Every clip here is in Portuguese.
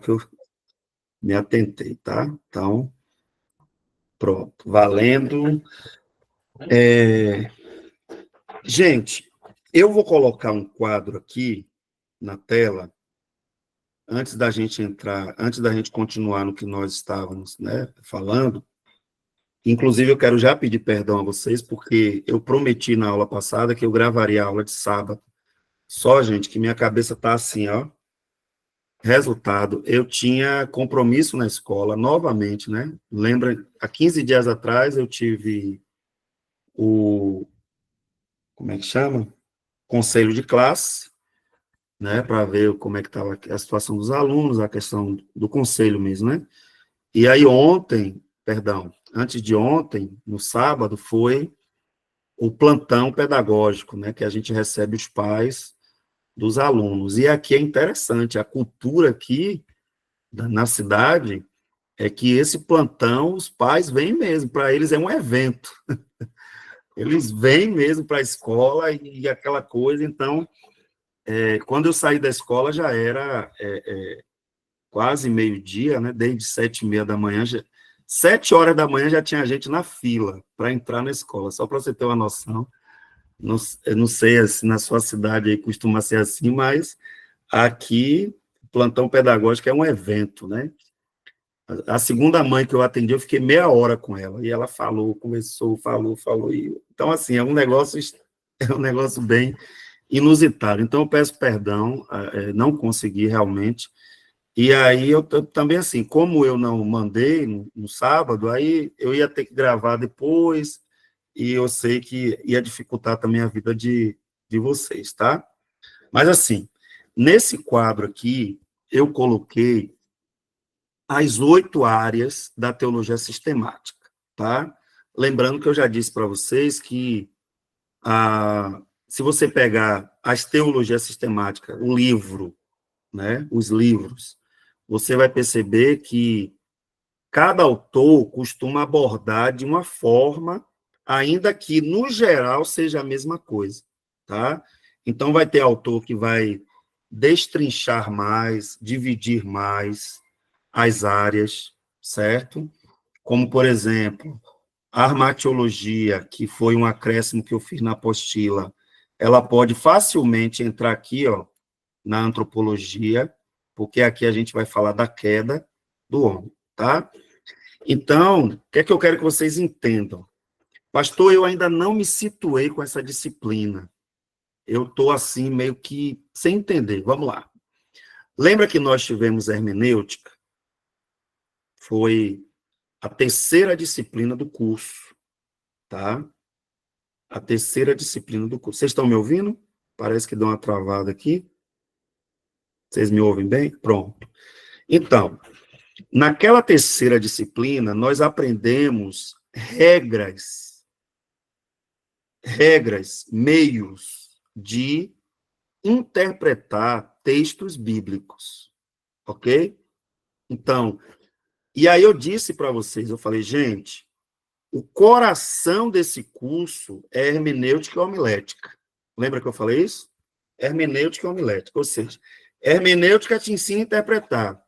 que eu me atentei, tá? Então, pronto, valendo. Gente, eu vou colocar um quadro aqui na tela, antes da gente continuar no que nós estávamos, né, falando. Inclusive, eu quero já pedir perdão a vocês, porque eu prometi na aula passada que eu gravaria a aula de sábado. Só, gente, que minha cabeça está assim, ó. Resultado, eu tinha compromisso na escola, novamente, né? Lembra, há 15 dias atrás eu tive como é que chama? Conselho de classe, né? Para ver como é que estava a situação dos alunos, a questão do conselho mesmo, né? E aí antes de ontem, no sábado, foi o plantão pedagógico, né? Que a gente recebe os pais dos alunos. E aqui é interessante, a cultura aqui na cidade é que esse plantão, os pais vêm mesmo, para eles é um evento. Eles vêm mesmo para a escola e aquela coisa. Então, quando eu saí da escola já era quase meio-dia, né? Desde 7h30 da manhã, 7 horas da manhã já tinha gente na fila para entrar na escola, só para você ter uma noção. Eu não sei se na sua cidade aí costuma ser assim, mas aqui, plantão pedagógico é um evento, né? A segunda mãe que eu atendi, eu fiquei meia hora com ela, e ela falou, conversou, falou, então, assim, é um negócio bem inusitado. Então, eu peço perdão, não consegui realmente, e aí eu também, assim, como eu não mandei no sábado, aí eu ia ter que gravar depois, e eu sei que ia dificultar também a vida de vocês, tá? Mas, assim, nesse quadro aqui, eu coloquei as 8 áreas da teologia sistemática, tá? Lembrando que eu já disse para vocês que, se você pegar as teologias sistemáticas, o livro, né, os livros, você vai perceber que cada autor costuma abordar de uma forma, ainda que, no geral, seja a mesma coisa, tá? Então, vai ter autor que vai destrinchar mais, dividir mais as áreas, certo? Como, por exemplo, a armatiologia, que foi um acréscimo que eu fiz na apostila, ela pode facilmente entrar aqui, ó, na antropologia, porque aqui a gente vai falar da queda do homem, tá? Então, o que é que eu quero que vocês entendam? Pastor, eu ainda não me situei com essa disciplina. Eu estou, assim, meio que sem entender. Vamos lá. Lembra que nós tivemos hermenêutica? Foi a terceira disciplina do curso, tá? A terceira disciplina do curso. Vocês estão me ouvindo? Parece que deu uma travada aqui. Vocês me ouvem bem? Pronto. Então, naquela terceira disciplina, nós aprendemos meios de interpretar textos bíblicos, ok? Então, e aí eu disse para vocês, eu falei, gente, o coração desse curso é hermenêutica e homilética. Lembra que eu falei isso? Hermenêutica e homilética, ou seja, hermenêutica te ensina a interpretar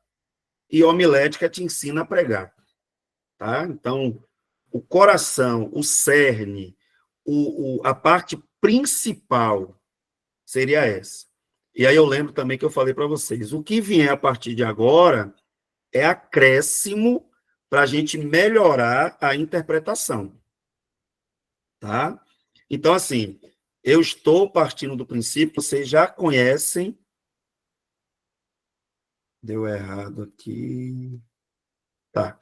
e homilética te ensina a pregar, tá? Então, o coração, o cerne, a parte principal seria essa. E aí eu lembro também que eu falei para vocês, o que vier a partir de agora é acréscimo para a gente melhorar a interpretação, tá? Então, assim, eu estou partindo do princípio, vocês já conhecem, deu errado aqui, tá,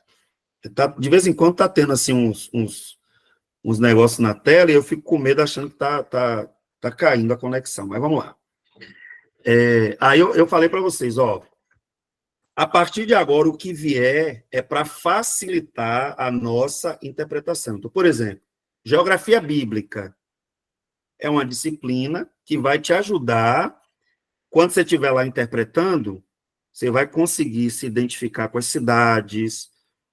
de vez em quando tá tendo, assim, uns negócios na tela, e eu fico com medo achando que tá caindo a conexão, mas vamos lá. Aí eu falei para vocês, ó, a partir de agora, o que vier é para facilitar a nossa interpretação. Então, por exemplo, geografia bíblica é uma disciplina que vai te ajudar, quando você estiver lá interpretando, você vai conseguir se identificar com as cidades,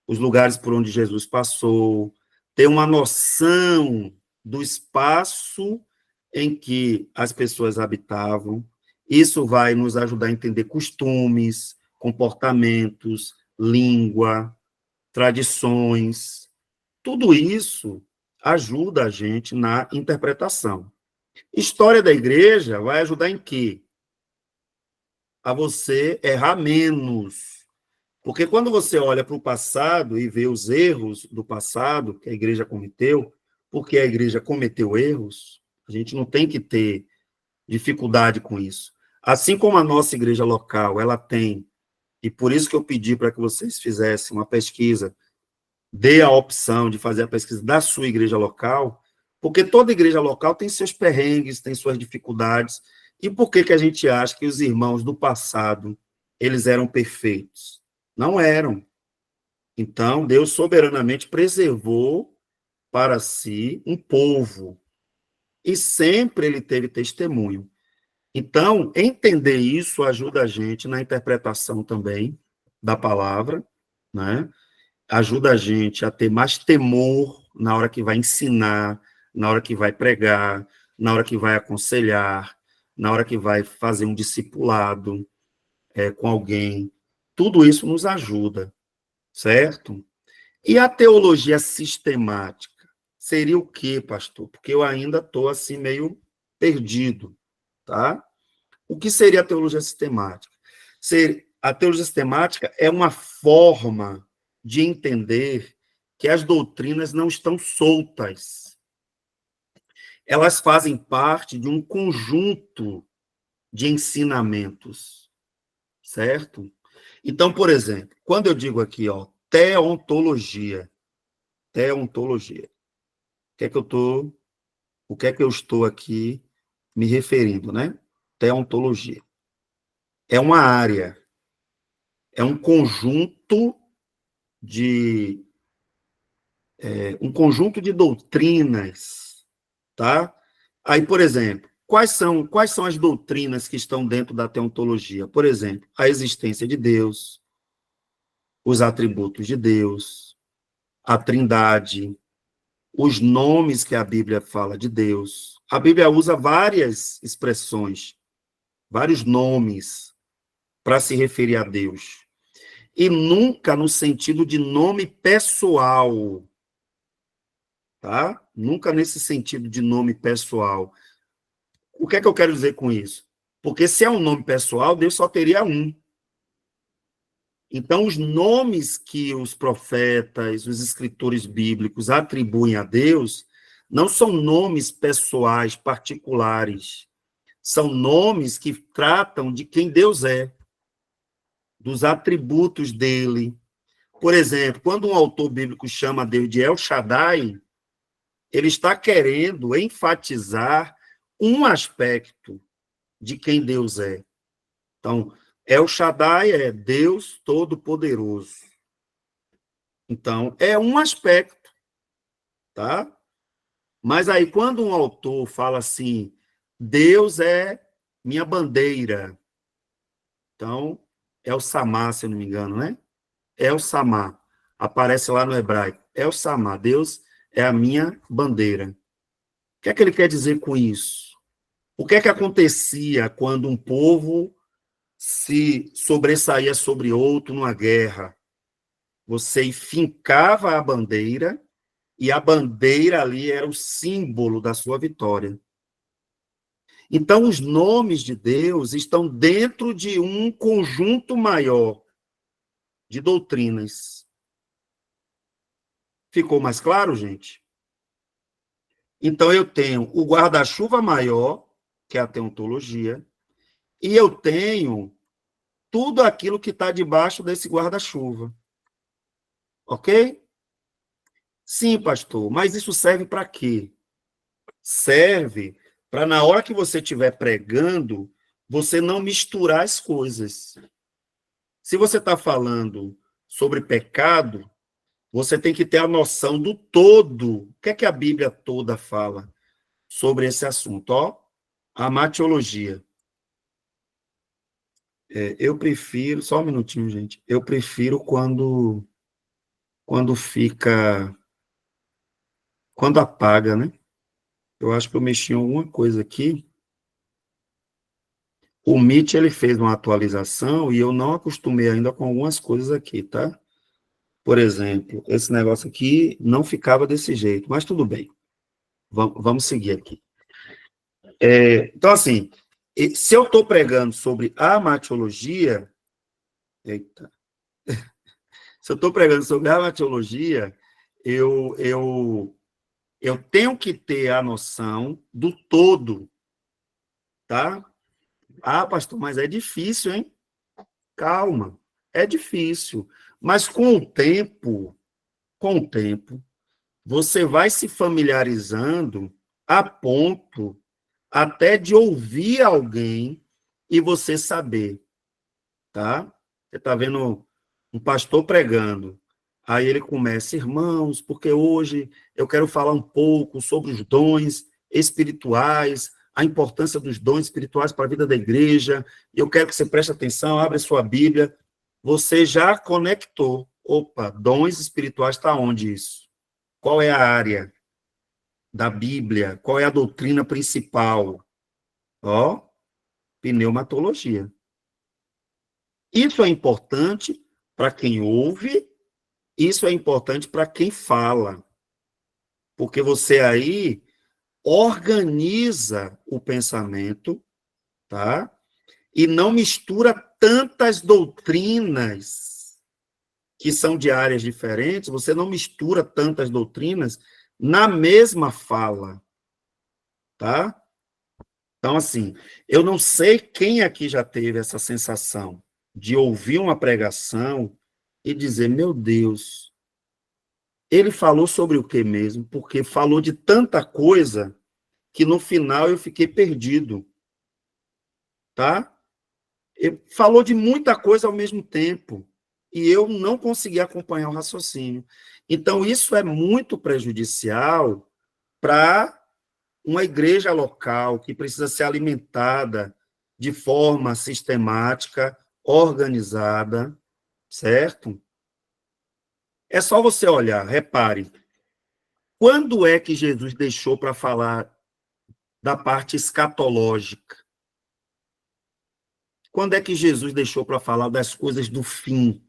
os lugares por onde Jesus passou, ter uma noção do espaço em que as pessoas habitavam. Isso vai nos ajudar a entender costumes, comportamentos, língua, tradições, tudo isso ajuda a gente na interpretação. História da igreja vai ajudar em quê? A você errar menos. Porque quando você olha para o passado e vê os erros do passado que a igreja cometeu, porque a igreja cometeu erros, a gente não tem que ter dificuldade com isso. Assim como a nossa igreja local, ela tem, e por isso que eu pedi para que vocês fizessem uma pesquisa, dê a opção de fazer a pesquisa da sua igreja local, porque toda igreja local tem seus perrengues, tem suas dificuldades, e por que que a gente acha que os irmãos do passado, eles eram perfeitos? Não eram. Então, Deus soberanamente preservou para si um povo, e sempre ele teve testemunho. Então, entender isso ajuda a gente na interpretação também da palavra, né? Ajuda a gente a ter mais temor na hora que vai ensinar, na hora que vai pregar, na hora que vai aconselhar, na hora que vai fazer um discipulado com alguém. Tudo isso nos ajuda, certo? E a teologia sistemática? Seria o quê, pastor? Porque eu ainda estou assim meio perdido, tá? O que seria a teologia sistemática? A teologia sistemática é uma forma de entender que as doutrinas não estão soltas. Elas fazem parte de um conjunto de ensinamentos, certo? Então, por exemplo, quando eu digo aqui, ó, teontologia, o que é que eu estou aqui me referindo, né? Teontologia. É uma área, é um conjunto de doutrinas, tá? Aí, por exemplo, quais são as doutrinas que estão dentro da teontologia? Por exemplo, a existência de Deus, os atributos de Deus, a Trindade, os nomes que a Bíblia fala de Deus. A Bíblia usa várias expressões, vários nomes para se referir a Deus. E nunca no sentido de nome pessoal, tá? Nunca nesse sentido de nome pessoal. O que é que eu quero dizer com isso? Porque se é um nome pessoal, Deus só teria um. Então, os nomes que os profetas, os escritores bíblicos atribuem a Deus, não são nomes pessoais, particulares. São nomes que tratam de quem Deus é, dos atributos dele. Por exemplo, quando um autor bíblico chama Deus de El Shaddai, ele está querendo enfatizar um aspecto de quem Deus é. Então, El Shaddai é Deus Todo-Poderoso. Então, é um aspecto, tá? Mas aí, quando um autor fala assim, Deus é minha bandeira, então, é o Samá, se eu não me engano, né? É o Samá. Aparece lá no hebraico. É o Samá. Deus é a minha bandeira. O que é que ele quer dizer com isso? O que é que acontecia quando um povo se sobressaía sobre outro numa guerra? Você fincava a bandeira, e a bandeira ali era o símbolo da sua vitória. Então, os nomes de Deus estão dentro de um conjunto maior de doutrinas. Ficou mais claro, gente? Então, eu tenho o guarda-chuva maior, que é a teontologia, e eu tenho tudo aquilo que está debaixo desse guarda-chuva. Ok? Sim, pastor, mas isso serve para quê? Serve para, na hora que você estiver pregando, você não misturar as coisas. Se você está falando sobre pecado, você tem que ter a noção do todo. O que é que a Bíblia toda fala sobre esse assunto? Ó, a matiologia. Eu prefiro, só um minutinho, gente. Eu prefiro quando fica, quando apaga, né? Eu acho que eu mexi em alguma coisa aqui. O Meet, ele fez uma atualização e eu não acostumei ainda com algumas coisas aqui, tá? Por exemplo, esse negócio aqui não ficava desse jeito, mas tudo bem. Vamos seguir aqui. Então, assim, se eu estou pregando sobre amatiologia, eita, se eu estou pregando sobre amatiologia, eu tenho que ter a noção do todo, tá? Ah, pastor, mas é difícil, hein? Calma, é difícil. Mas com o tempo, você vai se familiarizando a ponto até de ouvir alguém e você saber, tá? Você está vendo um pastor pregando, aí ele começa, irmãos, porque hoje eu quero falar um pouco sobre os dons espirituais, a importância dos dons espirituais para a vida da igreja, e eu quero que você preste atenção, abre sua Bíblia, você já conectou, opa, dons espirituais está onde isso? Qual é a área da Bíblia? Qual é a doutrina principal? Ó, pneumatologia. Isso é importante para quem ouve, isso é importante para quem fala, porque você aí organiza o pensamento, tá? E não mistura tantas doutrinas que são de áreas diferentes, você não mistura tantas doutrinas na mesma fala, tá? Então, assim, eu não sei quem aqui já teve essa sensação de ouvir uma pregação e dizer, meu Deus, ele falou sobre o que mesmo? Porque falou de tanta coisa que no final eu fiquei perdido, tá? Ele falou de muita coisa ao mesmo tempo e eu não consegui acompanhar o raciocínio. Então, isso é muito prejudicial para uma igreja local que precisa ser alimentada de forma sistemática, organizada, certo? É só você olhar, repare, quando é que Jesus deixou para falar da parte escatológica? Quando é que Jesus deixou para falar das coisas do fim?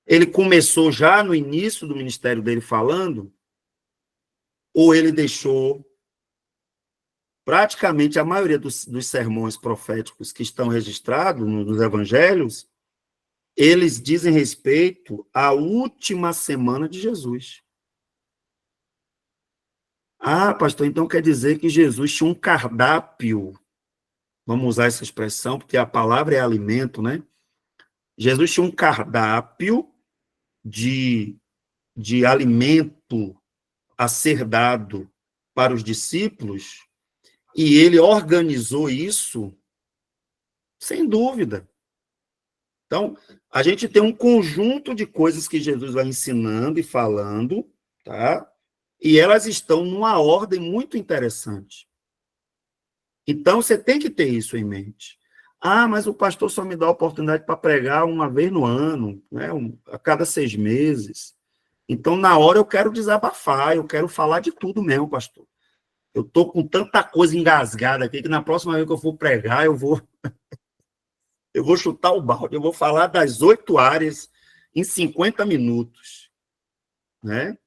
Ele começou já no início do ministério dele falando? Ou ele deixou praticamente a maioria dos sermões proféticos que estão registrados nos evangelhos, eles dizem respeito à última semana de Jesus. Ah, pastor, então quer dizer que Jesus tinha um cardápio, vamos usar essa expressão, porque a palavra é alimento, né? Jesus tinha um cardápio de alimento a ser dado para os discípulos, e ele organizou isso, sem dúvida. Então, a gente tem um conjunto de coisas que Jesus vai ensinando e falando, tá? E elas estão numa ordem muito interessante. Então, você tem que ter isso em mente. Ah, mas o pastor só me dá a oportunidade para pregar uma vez no ano, né? A cada 6 meses. Então, na hora, eu quero desabafar, eu quero falar de tudo mesmo, pastor. Eu estou com tanta coisa engasgada aqui que na próxima vez que eu for pregar, eu vou chutar o balde, eu vou falar das 8 áreas em 50 minutos, né?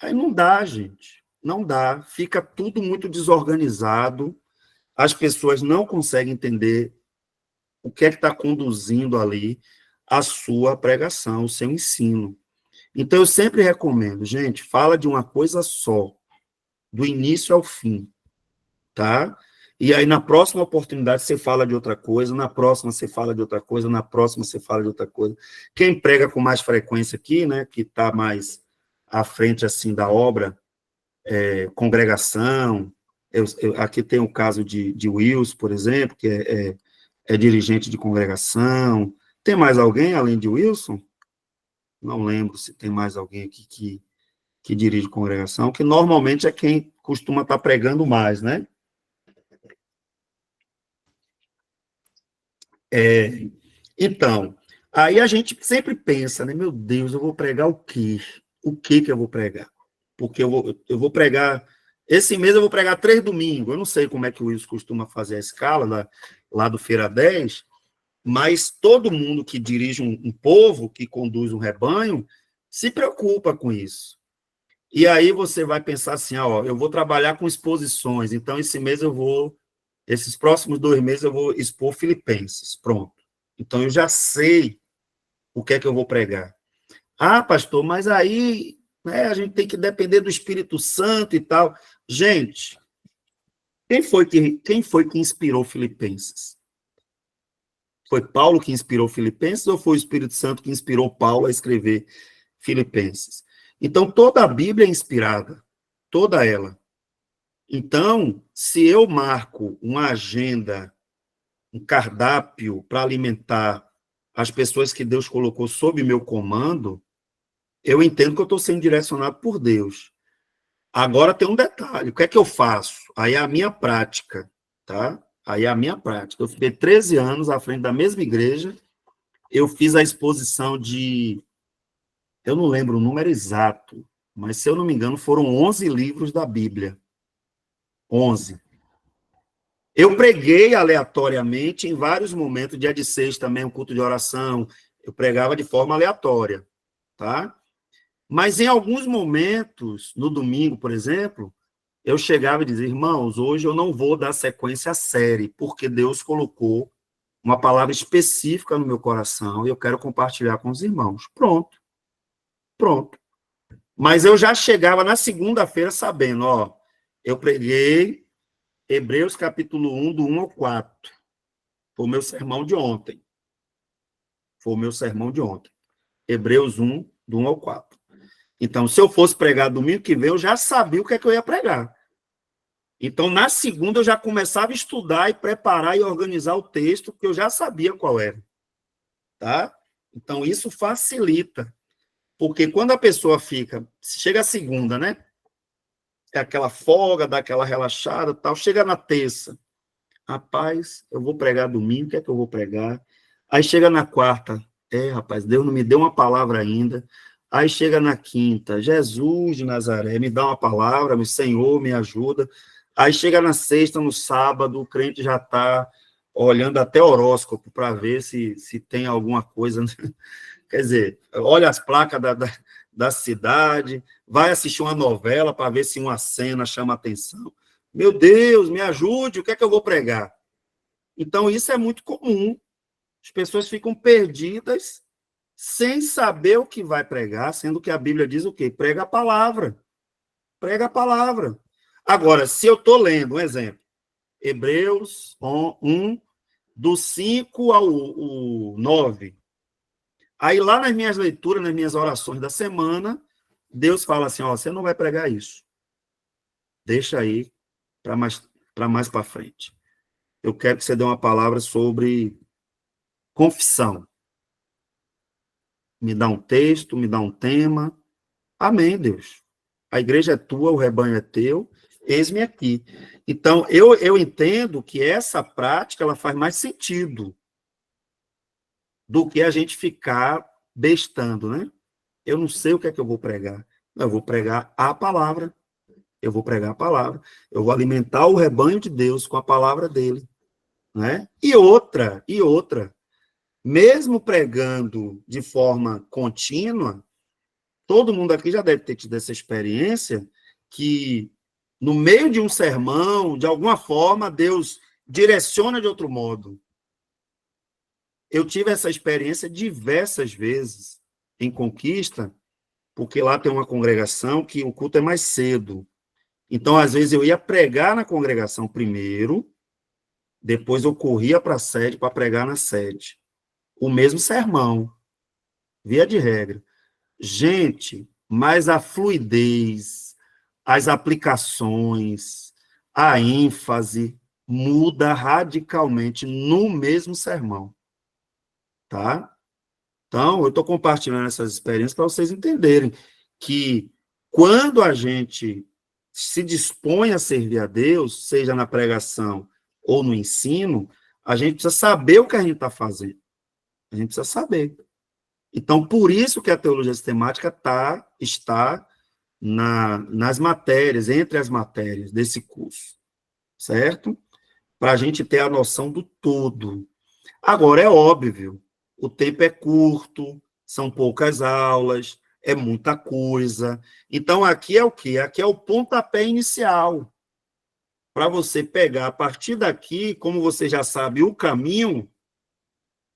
Aí não dá, gente, não dá, fica tudo muito desorganizado, as pessoas não conseguem entender o que é que está conduzindo ali a sua pregação, o seu ensino. Então, eu sempre recomendo, gente, fala de uma coisa só, do início ao fim, tá? E aí, na próxima oportunidade, você fala de outra coisa, na próxima você fala de outra coisa, na próxima você fala de outra coisa. Quem prega com mais frequência aqui, né, que está mais à frente, assim, da obra, congregação, aqui tem o caso de Wilson, por exemplo, que é dirigente de congregação. Tem mais alguém, além de Wilson? Não lembro se tem mais alguém aqui que dirige congregação, que normalmente é quem costuma estar pregando mais, né? Então, aí a gente sempre pensa, né? Meu Deus, eu vou pregar o quê? O que que eu vou pregar? Porque eu vou pregar Esse mês eu vou pregar 3 domingos. Eu não sei como é que o Wilson costuma fazer a escala lá do Feira 10, mas todo mundo que dirige um povo, que conduz um rebanho, se preocupa com isso. E aí você vai pensar assim, ó, eu vou trabalhar com exposições, então esses próximos 2 meses eu vou expor Filipenses, pronto. Então eu já sei o que é que eu vou pregar. Ah, pastor, mas aí, né, a gente tem que depender do Espírito Santo e tal. Gente, quem foi que inspirou Filipenses? Foi Paulo que inspirou Filipenses ou foi o Espírito Santo que inspirou Paulo a escrever Filipenses? Então, toda a Bíblia é inspirada, toda ela. Então, se eu marco uma agenda, um cardápio para alimentar as pessoas que Deus colocou sob meu comando, eu entendo que eu estou sendo direcionado por Deus. Agora tem um detalhe, o que é que eu faço? Aí é a minha prática, tá? Aí é a minha prática. Eu fiquei 13 anos à frente da mesma igreja, eu fiz a exposição eu não lembro o número exato, mas se eu não me engano foram 11 livros da Bíblia. 11. Eu preguei aleatoriamente em vários momentos, dia de sexta também, um culto de oração, eu pregava de forma aleatória, tá? Mas em alguns momentos, no domingo, por exemplo, eu chegava e dizia, irmãos, hoje eu não vou dar sequência à série, porque Deus colocou uma palavra específica no meu coração e eu quero compartilhar com os irmãos. Pronto, pronto. Mas eu já chegava na segunda-feira sabendo, ó, eu preguei Hebreus capítulo 1, do 1 ao 4. Foi o meu sermão de ontem. Foi o meu sermão de ontem. Hebreus 1, do 1 ao 4. Então, se eu fosse pregar domingo que vem, eu já sabia o que é que eu ia pregar. Então, na segunda, eu já começava a estudar e preparar e organizar o texto, porque eu já sabia qual era. Tá? Então, isso facilita. Porque quando a pessoa chega a segunda, né? É aquela folga, dá aquela relaxada, tal. Chega na terça, rapaz, eu vou pregar domingo, o que é que eu vou pregar? Aí chega na quarta, rapaz, Deus não me deu uma palavra ainda. Aí chega na quinta, Jesus de Nazaré, me dá uma palavra, meu Senhor, me ajuda. Aí chega na sexta, no sábado, o crente já está olhando até horóscopo para ver se tem alguma coisa. Quer dizer, olha as placas da cidade, vai assistir uma novela para ver se uma cena chama atenção. Meu Deus, me ajude, o que é que eu vou pregar? Então, isso é muito comum. As pessoas ficam perdidas sem saber o que vai pregar, sendo que a Bíblia diz o quê? Prega a palavra. Prega a palavra. Agora, se eu estou lendo, um exemplo, Hebreus 1, do 5 ao 9, aí lá nas minhas leituras, nas minhas orações da semana, Deus fala assim, ó, você não vai pregar isso. Deixa aí para mais para frente. Eu quero que você dê uma palavra sobre confissão. Me dá um texto, me dá um tema. Amém, Deus. A igreja é tua, o rebanho é teu, eis-me aqui. Então, eu entendo que essa prática ela faz mais sentido do que a gente ficar bestando, né? Eu não sei o que é que eu vou pregar. Eu vou pregar a palavra. Eu vou pregar a palavra. Eu vou alimentar o rebanho de Deus com a palavra dele, né? E outra, mesmo pregando de forma contínua, todo mundo aqui já deve ter tido essa experiência que no meio de um sermão, de alguma forma, Deus direciona de outro modo. Eu tive essa experiência diversas vezes em Conquista, porque lá tem uma congregação que o culto é mais cedo. Então, às vezes, eu ia pregar na congregação primeiro, depois eu corria para a sede para pregar na sede. O mesmo sermão, via de regra. Gente, mas a fluidez, as aplicações, a ênfase muda radicalmente no mesmo sermão, tá? Então, eu estou compartilhando essas experiências para vocês entenderem que quando a gente se dispõe a servir a Deus, seja na pregação ou no ensino, a gente precisa saber o que a gente está fazendo. A gente precisa saber. Então, por isso que a teologia sistemática está nas matérias, entre as matérias desse curso, certo? Para a gente ter a noção do todo. Agora, é óbvio, o tempo é curto, são poucas aulas, é muita coisa. Então, aqui é o quê? Aqui é o pontapé inicial. Para você pegar, a partir daqui, como você já sabe o caminho,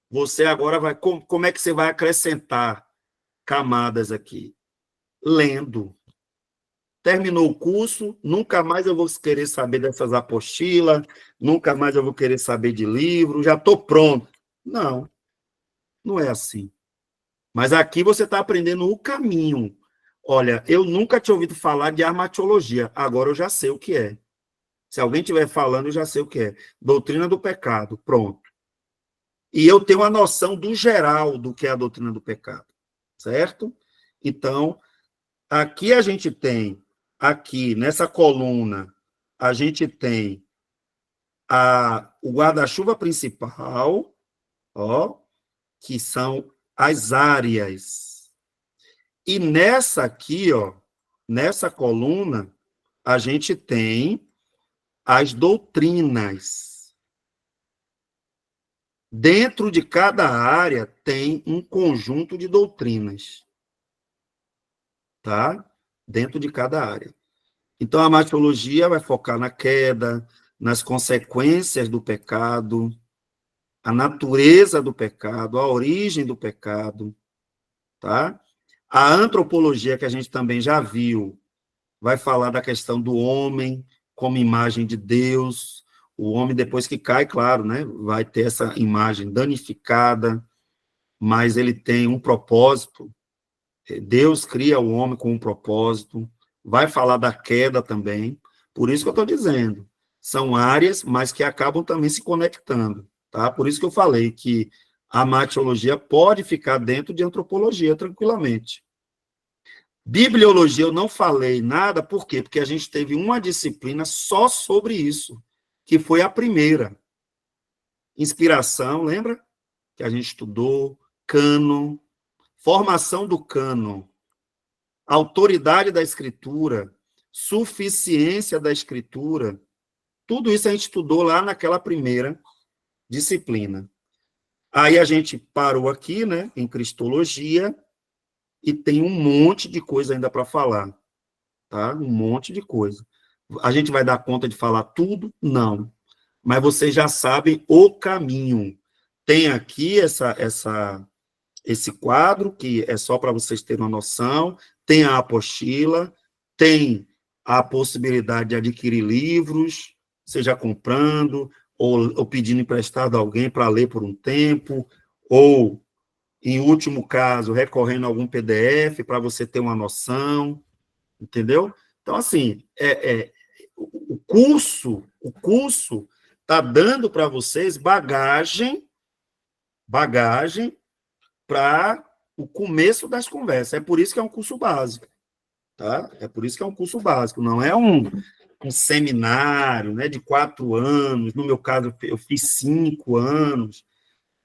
você agora vai... Como é que você vai acrescentar camadas aqui? Lendo. Terminou o curso, nunca mais eu vou querer saber dessas apostilas, nunca mais eu vou querer saber de livro, já estou pronto. Não, não é assim. Mas aqui você está aprendendo o caminho. Olha, eu nunca tinha ouvido falar de armatiologia, agora eu já sei o que é. Se alguém estiver falando, eu já sei o que é. Doutrina do pecado, pronto. E eu tenho a noção do geral do que é a doutrina do pecado, certo? Então, aqui a gente tem, aqui nessa coluna, a gente tem o guarda-chuva principal, ó, que são as áreas. E nessa aqui, ó, nessa coluna, a gente tem as doutrinas. Dentro de cada área tem um conjunto de doutrinas, tá? Dentro de cada área. Então, a martiologia vai focar na queda, nas consequências do pecado, a natureza do pecado, a origem do pecado, tá? A antropologia, que a gente também já viu, vai falar da questão do homem como imagem de Deus. O homem, depois que cai, claro, né, vai ter essa imagem danificada, mas ele tem um propósito. Deus cria o homem com um propósito. Vai falar da queda também. Por isso que eu estou dizendo. São áreas, mas que acabam também se conectando. Tá? Por isso que eu falei que a martiologia pode ficar dentro de antropologia tranquilamente. Bibliologia eu não falei nada, por quê? Porque a gente teve uma disciplina só sobre isso, que foi a primeira. Inspiração, lembra? Que a gente estudou, cânon, formação do cânon, autoridade da escritura, suficiência da escritura, tudo isso a gente estudou lá naquela primeira disciplina. Aí a gente parou aqui, né, em cristologia, e tem um monte de coisa ainda para falar, tá? Um monte de coisa. A gente vai dar conta de falar tudo? Não. Mas vocês já sabem o caminho. Tem aqui esse quadro, que é só para vocês terem uma noção, tem a apostila, tem a possibilidade de adquirir livros, seja comprando, ou pedindo emprestado a alguém para ler por um tempo, ou, em último caso, recorrendo a algum PDF para você ter uma noção, entendeu? Então, assim, o curso está dando para vocês bagagem para o começo das conversas. É por isso que é um curso básico, tá? É por isso que é um curso básico, não é um seminário, né, de 4 anos, no meu caso, eu fiz 5 anos,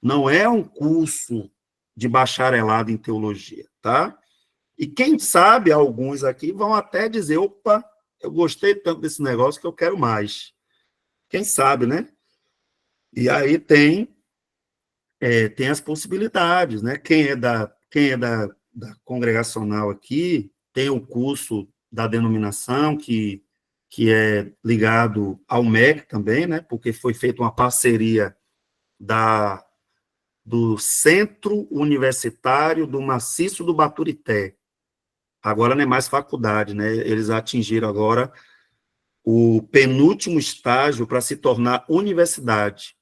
não é um curso de bacharelado em teologia, tá? E quem sabe, alguns aqui vão até dizer, opa, eu gostei tanto desse negócio que eu quero mais. Quem sabe, né? E aí tem as possibilidades, né? Quem é da congregacional aqui tem o curso da denominação, que é ligado ao MEC também, né? Porque foi feita uma parceria do Centro Universitário do Maciço do Baturité. Agora não é mais faculdade, né? Eles atingiram agora o penúltimo estágio para se tornar universidade.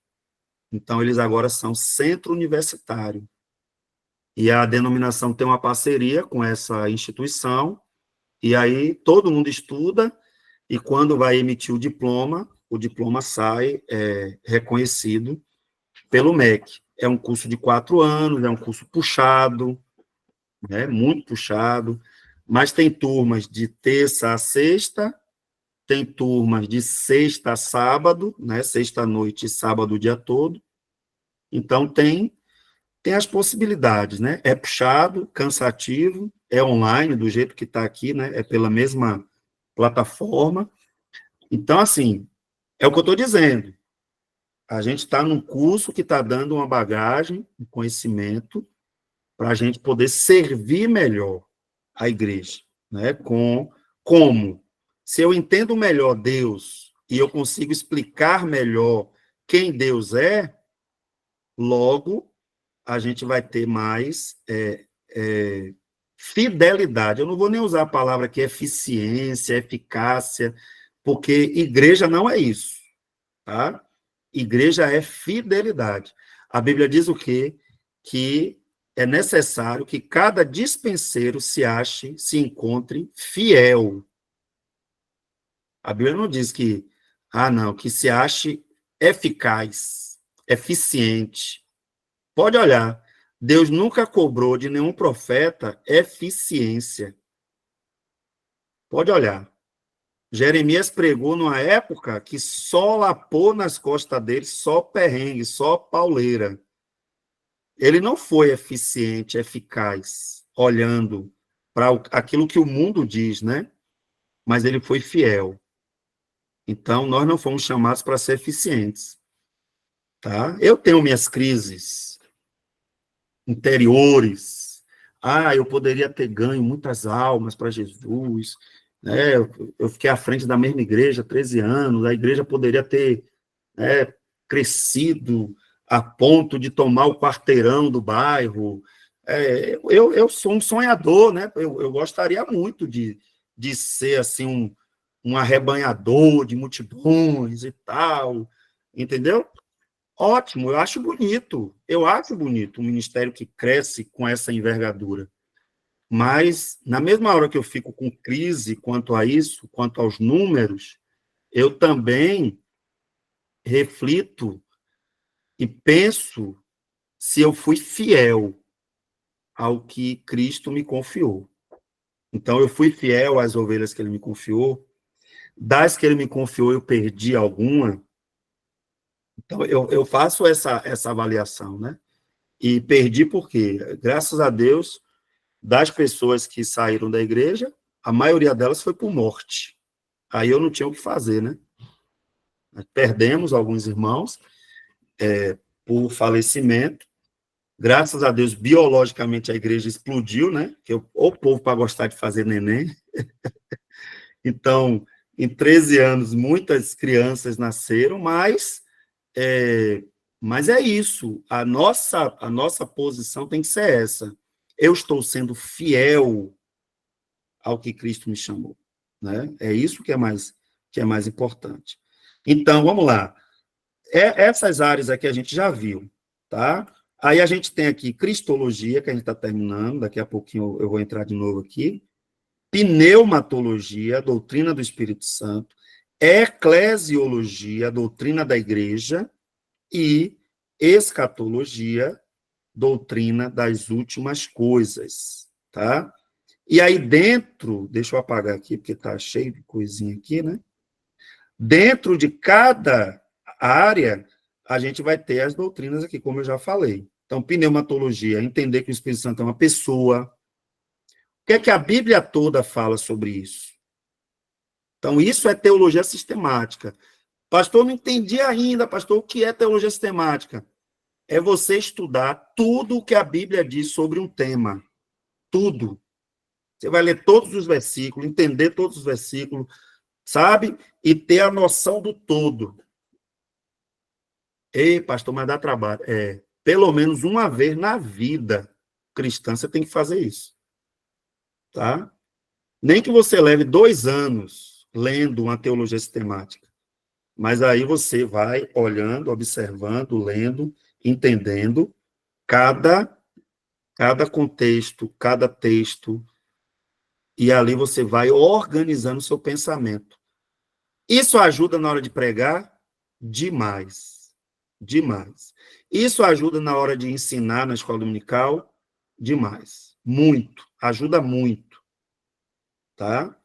Então, eles agora são centro universitário. E a denominação tem uma parceria com essa instituição, e aí todo mundo estuda, e quando vai emitir o diploma sai reconhecido pelo MEC. É um curso de 4 anos, é um curso puxado, né, muito puxado, mas tem turmas de terça a sexta, tem turmas de sexta a sábado, né, sexta-noite e sábado o dia todo, então tem tem as possibilidades, né? É puxado, cansativo, é online, do jeito que está aqui, né? É pela mesma plataforma. Então, assim, é o que eu estou dizendo. A gente está num curso que está dando uma bagagem, um conhecimento, para a gente poder servir melhor a igreja, né? Como? Se eu entendo melhor Deus e eu consigo explicar melhor quem Deus é, logo a gente vai ter mais fidelidade. Eu não vou nem usar a palavra aqui eficiência, eficácia, porque igreja não é isso, tá? Igreja é fidelidade. A Bíblia diz o quê? Que é necessário que cada dispenseiro se encontre fiel. A Bíblia não diz que, não, que se ache eficaz, eficiente. Pode olhar, Deus nunca cobrou de nenhum profeta eficiência. Pode olhar. Jeremias pregou numa época que só lapou nas costas dele, só perrengue, só pauleira. Ele não foi eficiente, eficaz, olhando para aquilo que o mundo diz, né? Mas ele foi fiel. Então, nós não fomos chamados para ser eficientes, tá? Eu tenho minhas crises interiores. Eu poderia ter ganho muitas almas para Jesus, né? Eu fiquei à frente da mesma igreja há 13 anos, a igreja poderia ter, né, crescido a ponto de tomar o quarteirão do bairro. Eu sou um sonhador, né? Eu gostaria muito de ser assim um arrebanhador de multidões e tal, entendeu? Ótimo, eu acho bonito um ministério que cresce com essa envergadura. Mas, na mesma hora que eu fico com crise quanto a isso, quanto aos números, eu também reflito e penso se eu fui fiel ao que Cristo me confiou. Então, eu fui fiel às ovelhas que ele me confiou. Das que ele me confiou, eu perdi alguma. Então, eu faço essa avaliação, né? E perdi por quê? Graças a Deus, das pessoas que saíram da igreja, a maioria delas foi por morte. Aí eu não tinha o que fazer, né? Perdemos alguns irmãos por falecimento. Graças a Deus, biologicamente, a igreja explodiu, né? Que o povo para gostar de fazer neném. Então, em 13 anos, muitas crianças nasceram, mas é isso. A nossa posição tem que ser essa. Eu estou sendo fiel ao que Cristo me chamou, né? É isso que é mais importante. Então, vamos lá. Essas áreas aqui a gente já viu, tá? Aí a gente tem aqui cristologia, que a gente está terminando, daqui a pouquinho eu vou entrar de novo aqui. Pneumatologia, doutrina do Espírito Santo. Eclesiologia, doutrina da igreja. E escatologia, doutrina das últimas coisas, tá? E aí dentro, deixa eu apagar aqui, porque está cheio de coisinha aqui, né? Dentro de cada área, a gente vai ter as doutrinas aqui, como eu já falei. Então, pneumatologia, entender que o Espírito Santo é uma pessoa. O que é que a Bíblia toda fala sobre isso? Então, isso é teologia sistemática. Pastor, não entendi ainda, pastor, o que é teologia sistemática? É você estudar tudo o que a Bíblia diz sobre um tema. Tudo. Você vai ler todos os versículos, entender todos os versículos, sabe? E ter a noção do todo. Ei, pastor, mas dá trabalho. Pelo menos uma vez na vida cristã você tem que fazer isso. Tá? Nem que você leve 2 anos lendo uma teologia sistemática. Mas aí você vai olhando, observando, lendo, entendendo cada contexto, cada texto, e ali você vai organizando o seu pensamento. Isso ajuda na hora de pregar? Demais. Demais. Isso ajuda na hora de ensinar na escola dominical? Demais. Muito. Ajuda muito. Tá?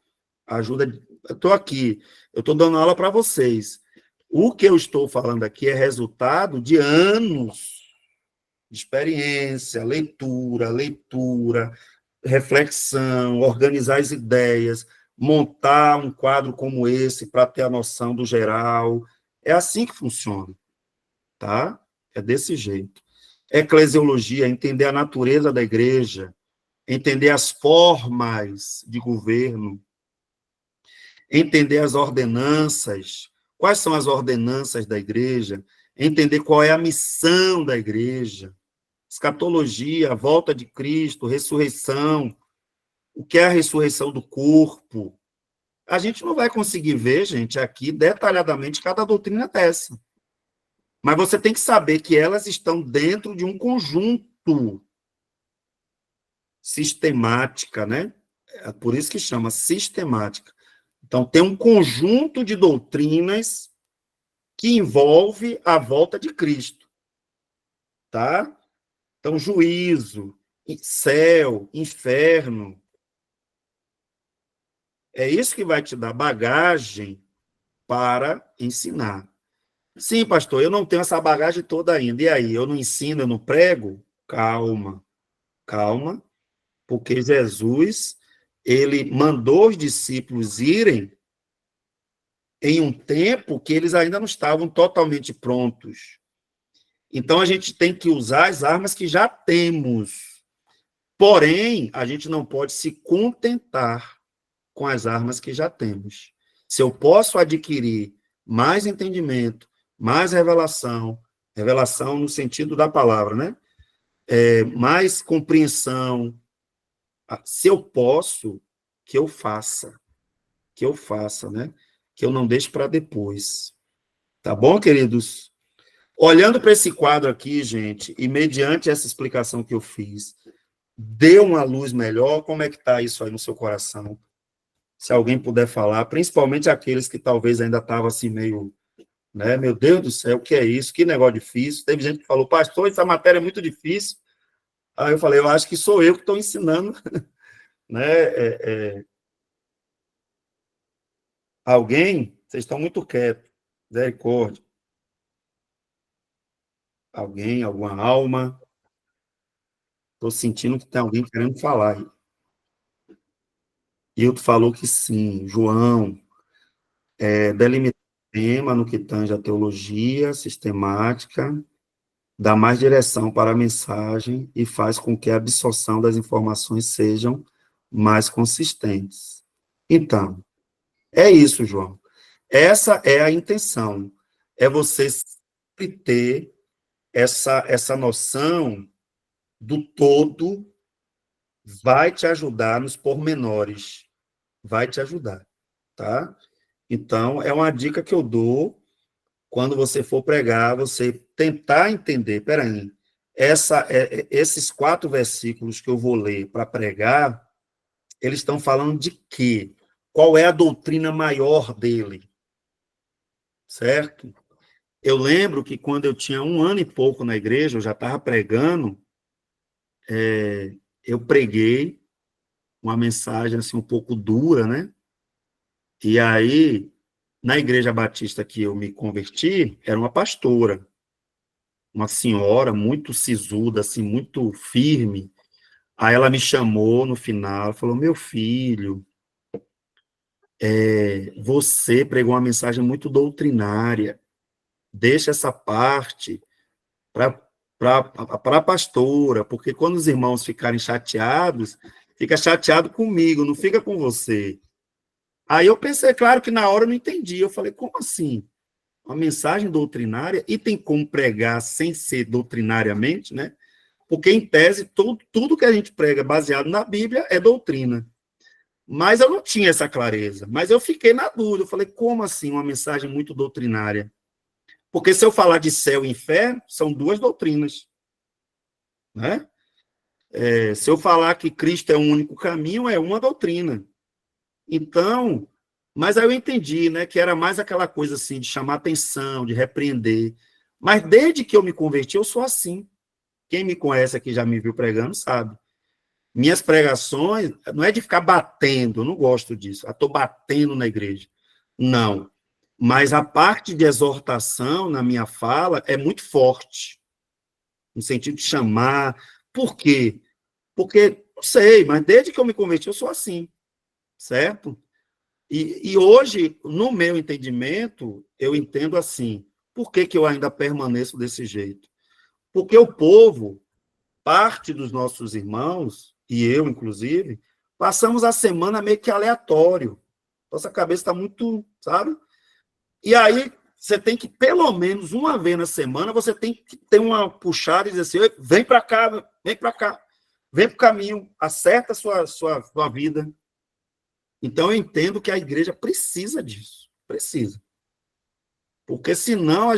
Ajuda. Eu estou aqui, eu estou dando aula para vocês. O que eu estou falando aqui é resultado de anos Experiência, leitura, reflexão, organizar as ideias, montar um quadro como esse para ter a noção do geral. É assim que funciona, tá? É desse jeito. Eclesiologia, entender a natureza da igreja, entender as formas de governo, entender as ordenanças, quais são as ordenanças da igreja, entender qual é a missão da igreja, escatologia, a volta de Cristo, ressurreição, o que é a ressurreição do corpo. A gente não vai conseguir ver, gente, aqui detalhadamente cada doutrina dessa. Mas você tem que saber que elas estão dentro de um conjunto sistemática, né? É por isso que chama sistemática. Então, tem um conjunto de doutrinas que envolve a volta de Cristo, tá? Então, juízo, céu, inferno, é isso que vai te dar bagagem para ensinar. Sim, pastor, eu não tenho essa bagagem toda ainda. E aí, eu não ensino, eu não prego? Calma, calma, porque Jesus, ele mandou os discípulos irem em um tempo que eles ainda não estavam totalmente prontos. Então, a gente tem que usar as armas que já temos. Porém, a gente não pode se contentar com as armas que já temos. Se eu posso adquirir mais entendimento, mais revelação, revelação no sentido da palavra, né? Mais compreensão, se eu posso, que eu faça, né? Que eu não deixe para depois. Tá bom, queridos? Olhando para esse quadro aqui, gente, e mediante essa explicação que eu fiz, deu uma luz melhor? Como é que está isso aí no seu coração? Se alguém puder falar, principalmente aqueles que talvez ainda estavam assim meio, né? Meu Deus do céu, o que é isso? Que negócio difícil. Teve gente que falou, pastor, essa matéria é muito difícil. Aí eu falei, eu acho que sou eu que estou ensinando, né? Alguém? Vocês estão muito quietos. Misericórdia. Alguém, alguma alma? Estou sentindo que tem alguém querendo falar aí. E tu falou que sim. João, delimita o tema no que tange a teologia sistemática, dá mais direção para a mensagem e faz com que a absorção das informações sejam mais consistentes. Então, é isso, João. Essa é a intenção. É você sempre ter essa noção do todo, vai te ajudar nos pormenores. Vai te ajudar, tá? Então, é uma dica que eu dou quando você for pregar, você tentar entender, peraí, esses 4 versículos que eu vou ler para pregar, eles estão falando de quê? Qual é a doutrina maior dele? Certo? Eu lembro que quando eu tinha 1 ano e pouco na igreja, eu já estava pregando, eu preguei uma mensagem assim um pouco dura, né? E aí, na igreja batista que eu me converti, era uma pastora, uma senhora muito sisuda, assim, muito firme. Aí ela me chamou no final, falou, meu filho, você pregou uma mensagem muito doutrinária, deixa essa parte para a pastora, porque quando os irmãos ficarem chateados, fica chateado comigo, não fica com você. Aí eu pensei, claro que na hora eu não entendi, eu falei, como assim? Uma mensagem doutrinária, e tem como pregar sem ser doutrinariamente, né? Porque, em tese, tudo que a gente prega baseado na Bíblia é doutrina. Mas eu não tinha essa clareza. Mas eu fiquei na dúvida. Eu falei, como assim uma mensagem muito doutrinária? Porque se eu falar de céu e inferno, são 2 doutrinas. Né? Se eu falar que Cristo é o único caminho, é uma doutrina. Então, mas aí eu entendi, né, que era mais aquela coisa assim, de chamar atenção, de repreender. Mas desde que eu me converti, eu sou assim. Quem me conhece aqui, já me viu pregando, sabe. Minhas pregações não é de ficar batendo, eu não gosto disso. Estou batendo na igreja. Não. Mas a parte de exortação na minha fala é muito forte. no sentido de chamar. Por quê? Porque, não sei, mas desde que eu me converti, eu sou assim, certo? E hoje, no meu entendimento, eu entendo assim. Por que eu ainda permaneço desse jeito? Porque o povo, parte dos nossos irmãos, e eu, inclusive, passamos a semana meio que aleatório. Nossa cabeça está muito, sabe? E aí, você tem que, pelo menos uma vez na semana, você tem que ter uma puxada e dizer assim, vem para cá, vem para o caminho, acerta a sua vida. Então, eu entendo que a igreja precisa disso, precisa. Porque senão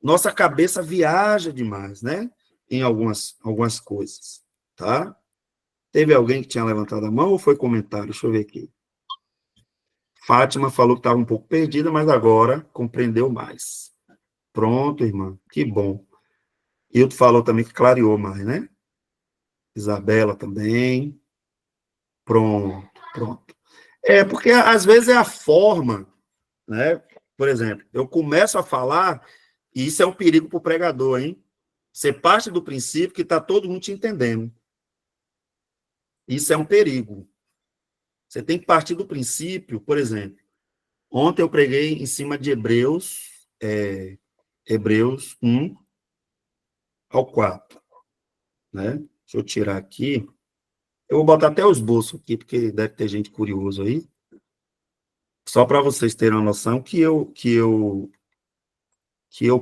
nossa cabeça viaja demais, né? Em algumas coisas, tá? Teve alguém que tinha levantado a mão ou foi comentário? Deixa eu ver aqui. Fátima falou que estava um pouco perdida, mas agora compreendeu mais. Pronto, irmã, que bom. Hilton falou também que clareou mais, né? Isabela também. Pronto, pronto. Porque às vezes é a forma, né? Por exemplo, eu começo a falar, e isso é um perigo para o pregador, hein? Você parte do princípio que está todo mundo te entendendo. Isso é um perigo. Você tem que partir do princípio, por exemplo, ontem eu preguei em cima de Hebreus 1 ao 4, né? Deixa eu tirar aqui. Eu vou botar até o esboço aqui, porque deve ter gente curiosa aí. Só para vocês terem uma noção que eu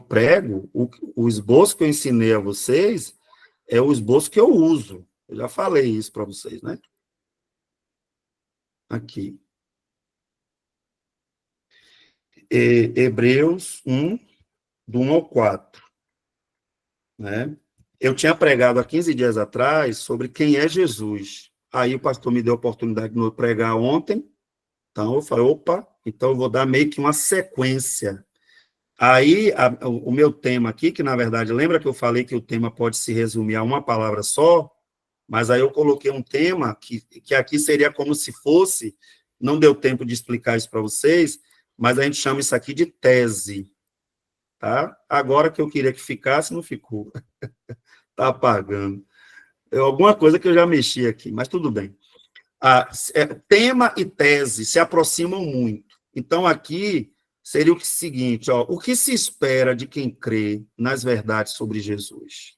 prego, o esboço que eu ensinei a vocês é o esboço que eu uso. Eu já falei isso para vocês, né? Aqui. Hebreus 1, do 1 ao 4, né? Eu tinha pregado há 15 dias atrás sobre quem é Jesus. Aí o pastor me deu a oportunidade de pregar ontem, então eu falei, opa, então eu vou dar meio que uma sequência. Aí, o meu tema aqui, que na verdade, lembra que eu falei que o tema pode se resumir a uma palavra só? Mas aí eu coloquei um tema que aqui seria como se fosse, não deu tempo de explicar isso para vocês, mas a gente chama isso aqui de tese, tá? Agora que eu queria que ficasse, não ficou. Tá apagando. Alguma coisa que eu já mexi aqui, mas tudo bem. Tema e tese se aproximam muito. Então, aqui seria o seguinte, ó, o que se espera de quem crê nas verdades sobre Jesus?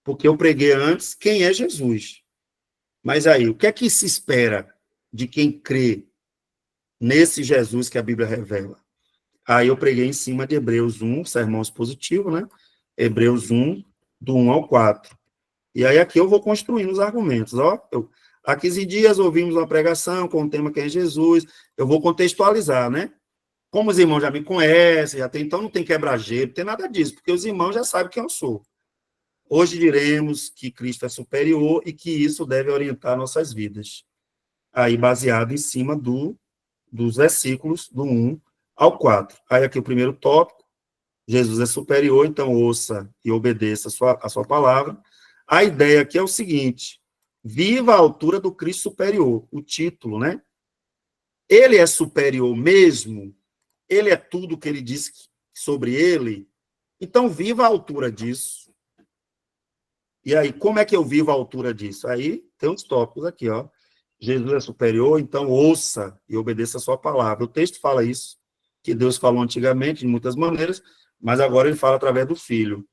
Porque eu preguei antes quem é Jesus. Mas aí, o que é que se espera de quem crê nesse Jesus que a Bíblia revela? Aí eu preguei em cima de Hebreus 1, sermão expositivo, né? Hebreus 1, do 1 ao 4. E aí aqui eu vou construindo os argumentos, ó. Há 15 dias ouvimos uma pregação com o tema quem é Jesus, eu vou contextualizar, né? Como os irmãos já me conhecem, então não tem quebra-gelo, não tem nada disso, porque os irmãos já sabem quem eu sou. Hoje diremos que Cristo é superior e que isso deve orientar nossas vidas. Aí baseado em cima dos versículos do 1 ao 4. Aí aqui o primeiro tópico, Jesus é superior, então ouça e obedeça a sua palavra. A ideia aqui é o seguinte, viva a altura do Cristo superior, o título, né? Ele é superior mesmo? Ele é tudo o que ele disse sobre ele? Então, viva a altura disso. E aí, como é que eu vivo a altura disso? Aí, tem uns tópicos aqui, ó. Jesus é superior, então ouça e obedeça a sua palavra. O texto fala isso, que Deus falou antigamente, de muitas maneiras, mas agora ele fala através do Filho.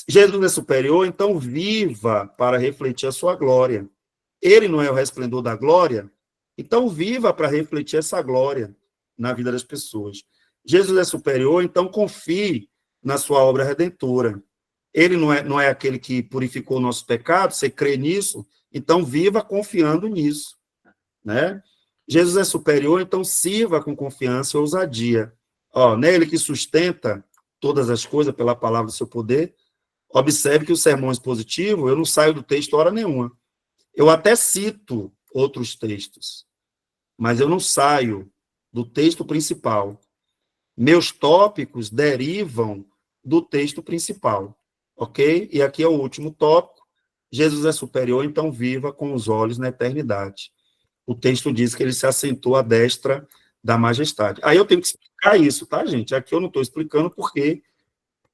Jesus é superior, então viva para refletir a sua glória. Ele não é o resplendor da glória? Então viva para refletir essa glória na vida das pessoas. Jesus é superior, então confie na sua obra redentora. Ele não é aquele que purificou o nosso pecado, você crê nisso, então viva confiando nisso, né? Jesus é superior, então sirva com confiança e ousadia. Ó, nele que sustenta todas as coisas pela palavra do seu poder. Observe que o sermão expositivo, eu não saio do texto hora nenhuma. Eu até cito outros textos, mas eu não saio do texto principal. Meus tópicos derivam do texto principal, ok? E aqui é o último tópico. Jesus é superior, então viva com os olhos na eternidade. O texto diz que ele se assentou à destra da majestade. Aí eu tenho que explicar isso, tá, gente? Aqui eu não estou explicando porque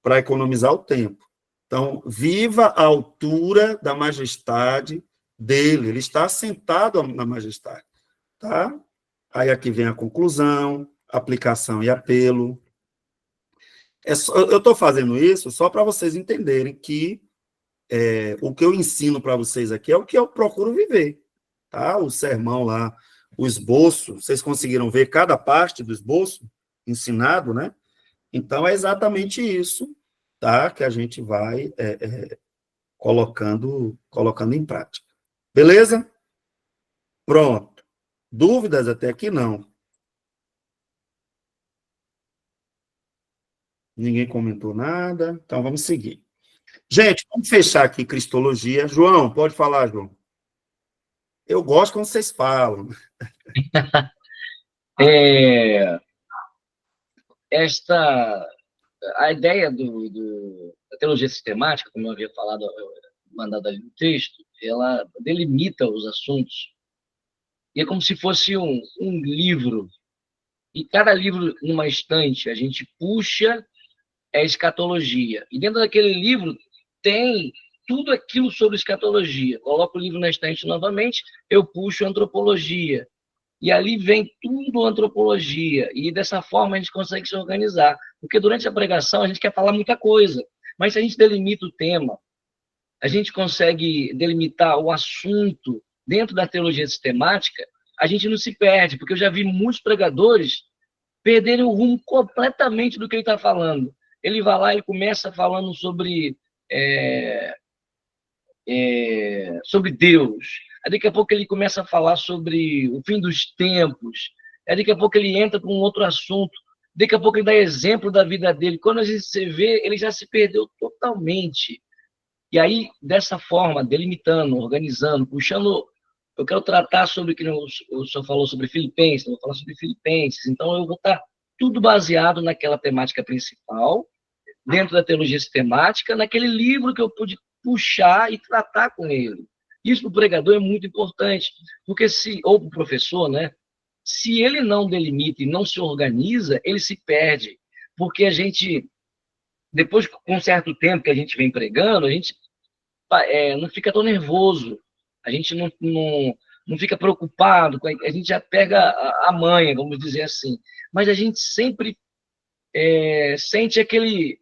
para economizar o tempo. Então, viva à altura da majestade dele, ele está assentado na majestade, tá? Aí aqui vem a conclusão, aplicação e apelo. Eu estou fazendo isso só para vocês entenderem que o que eu ensino para vocês aqui é o que eu procuro viver, tá? O sermão lá, o esboço, vocês conseguiram ver cada parte do esboço ensinado, né? Então, é exatamente isso, tá? Que a gente vai colocando em prática. Beleza? Pronto. Dúvidas até aqui não. Ninguém comentou nada, então vamos seguir. Gente, vamos fechar aqui Cristologia. João, pode falar, João. Eu gosto quando vocês falam. A ideia da teologia sistemática, como eu havia falado, mandado ali no texto, ela delimita os assuntos, e é como se fosse um livro, e cada livro, numa estante, a gente puxa a escatologia, e dentro daquele livro tem tudo aquilo sobre escatologia. Coloco o livro na estante novamente, eu puxo a antropologia, e ali vem tudo antropologia, e dessa forma a gente consegue se organizar, porque durante a pregação a gente quer falar muita coisa, mas se a gente delimita o tema, a gente consegue delimitar o assunto dentro da teologia sistemática, a gente não se perde, porque eu já vi muitos pregadores perderem o rumo completamente do que ele está falando. Ele vai lá e começa falando é, sobre Deus. Aí daqui a pouco ele começa a falar sobre o fim dos tempos. Aí daqui a pouco ele entra com um outro assunto. Daqui a pouco ele dá exemplo da vida dele. Quando a gente se vê, ele já se perdeu totalmente. E aí, dessa forma, delimitando, organizando, puxando... Eu quero tratar sobre o que o senhor falou sobre Filipenses, eu vou falar sobre Filipenses. Então, eu vou estar tudo baseado naquela temática principal, dentro da teologia sistemática, naquele livro que eu pude puxar e tratar com ele. Isso para o pregador é muito importante, porque ou para o professor, né? Se ele não delimita e não se organiza, ele se perde, porque a gente, depois, com um certo tempo que a gente vem pregando, a gente não fica tão nervoso, a gente não fica preocupado, a gente já pega a manha, vamos dizer assim, mas a gente sempre sente aquele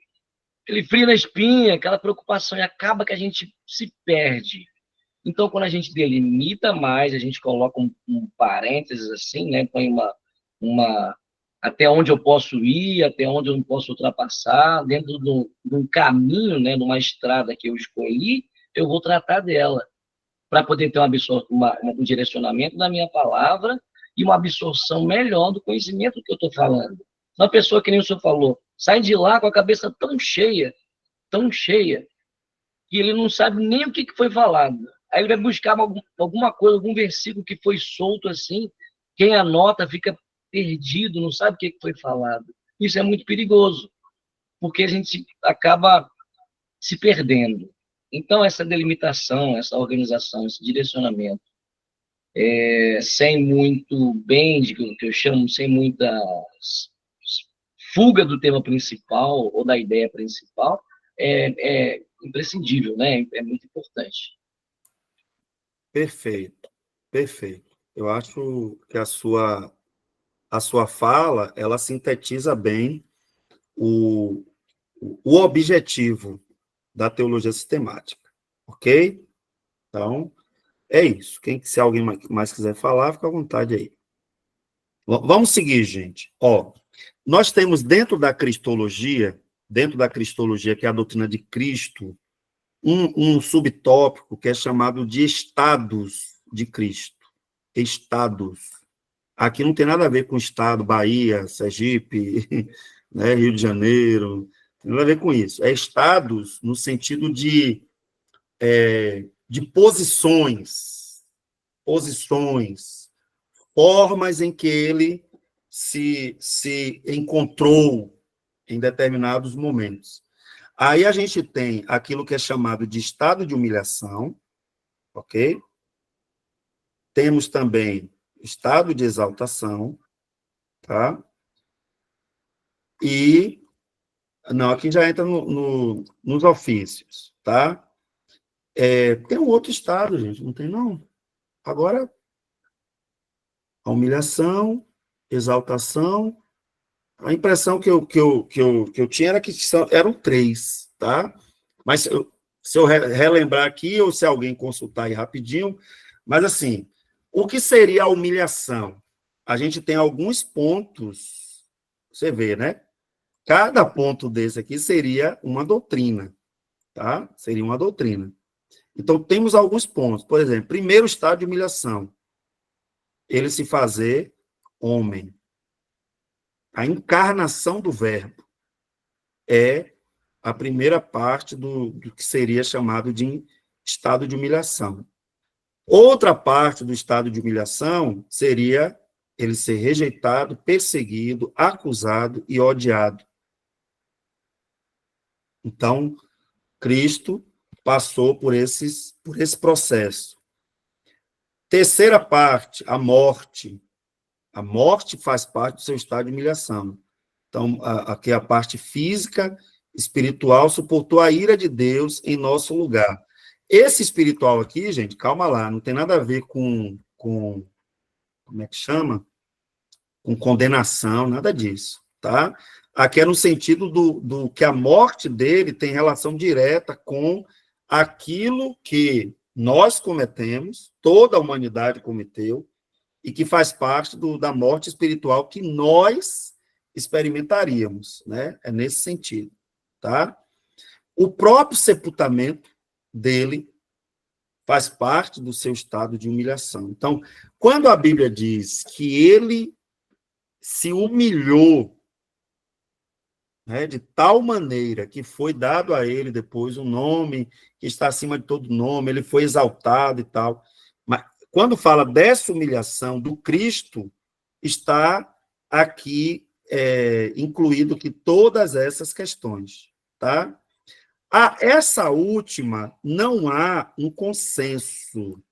frio na espinha, aquela preocupação, e acaba que a gente se perde. Então, quando a gente delimita mais, a gente coloca um parênteses assim, né? Põe uma até onde eu posso ir, até onde eu não posso ultrapassar, dentro de um caminho, né? De uma estrada que eu escolhi, eu vou tratar dela, para poder ter um direcionamento da minha palavra e uma absorção melhor do conhecimento que eu estou falando. Uma pessoa que nem o senhor falou, sai de lá com a cabeça tão cheia, que ele não sabe nem o que foi falado. Aí ele vai buscar alguma coisa, algum versículo que foi solto assim, quem anota fica perdido, não sabe o que foi falado. Isso é muito perigoso, porque a gente acaba se perdendo. Então, essa delimitação, essa organização, esse direcionamento, sem muito bend, que eu chamo, sem muita fuga do tema principal ou da ideia principal, é imprescindível, né? É muito importante. Perfeito, perfeito. Eu acho que a sua fala, ela sintetiza bem o, o objetivo da teologia sistemática, ok? Então, é isso. Se alguém mais quiser falar, fica à vontade aí. Vamos seguir, gente. Ó, nós temos dentro da cristologia, que é a doutrina de Cristo, um subtópico que é chamado de estados de Cristo. Estados. Aqui não tem nada a ver com estado, Bahia, Sergipe, né, Rio de Janeiro, não tem nada a ver com isso. É estados no sentido de posições, formas em que ele se encontrou em determinados momentos. Aí a gente tem aquilo que é chamado de estado de humilhação, ok? Temos também estado de exaltação, tá? E Não, aqui já entra nos ofícios, tá? Tem um outro estado, gente, não tem não. Agora, a humilhação, exaltação. A impressão que eu tinha era que eram 3, tá? Mas se eu relembrar aqui, ou se alguém consultar aí rapidinho, mas assim, o que seria a humilhação? A gente tem alguns pontos, você vê, né? Cada ponto desse aqui seria uma doutrina, tá? Seria uma doutrina. Então, temos alguns pontos. Por exemplo, primeiro estado de humilhação, ele se fazer homem. A encarnação do verbo é a primeira parte do que seria chamado de estado de humilhação. Outra parte do estado de humilhação seria ele ser rejeitado, perseguido, acusado e odiado. Então, Cristo passou por esse processo. Terceira parte, a morte. A morte faz parte do seu estado de humilhação. Então, aqui a parte física, espiritual, suportou a ira de Deus em nosso lugar. Esse espiritual aqui, gente, calma lá, não tem nada a ver com como é que chama? Com condenação, nada disso, tá? Aqui é no sentido do que a morte dele tem relação direta com aquilo que nós cometemos, toda a humanidade cometeu, e que faz parte da morte espiritual que nós experimentaríamos, né? É nesse sentido, tá? O próprio sepultamento dele faz parte do seu estado de humilhação. Então, quando a Bíblia diz que ele se humilhou, né, de tal maneira que foi dado a ele depois um nome que está acima de todo nome, ele foi exaltado e tal. Mas quando fala dessa humilhação do Cristo, está aqui incluído que todas essas questões, tá? Essa última, não há um consenso.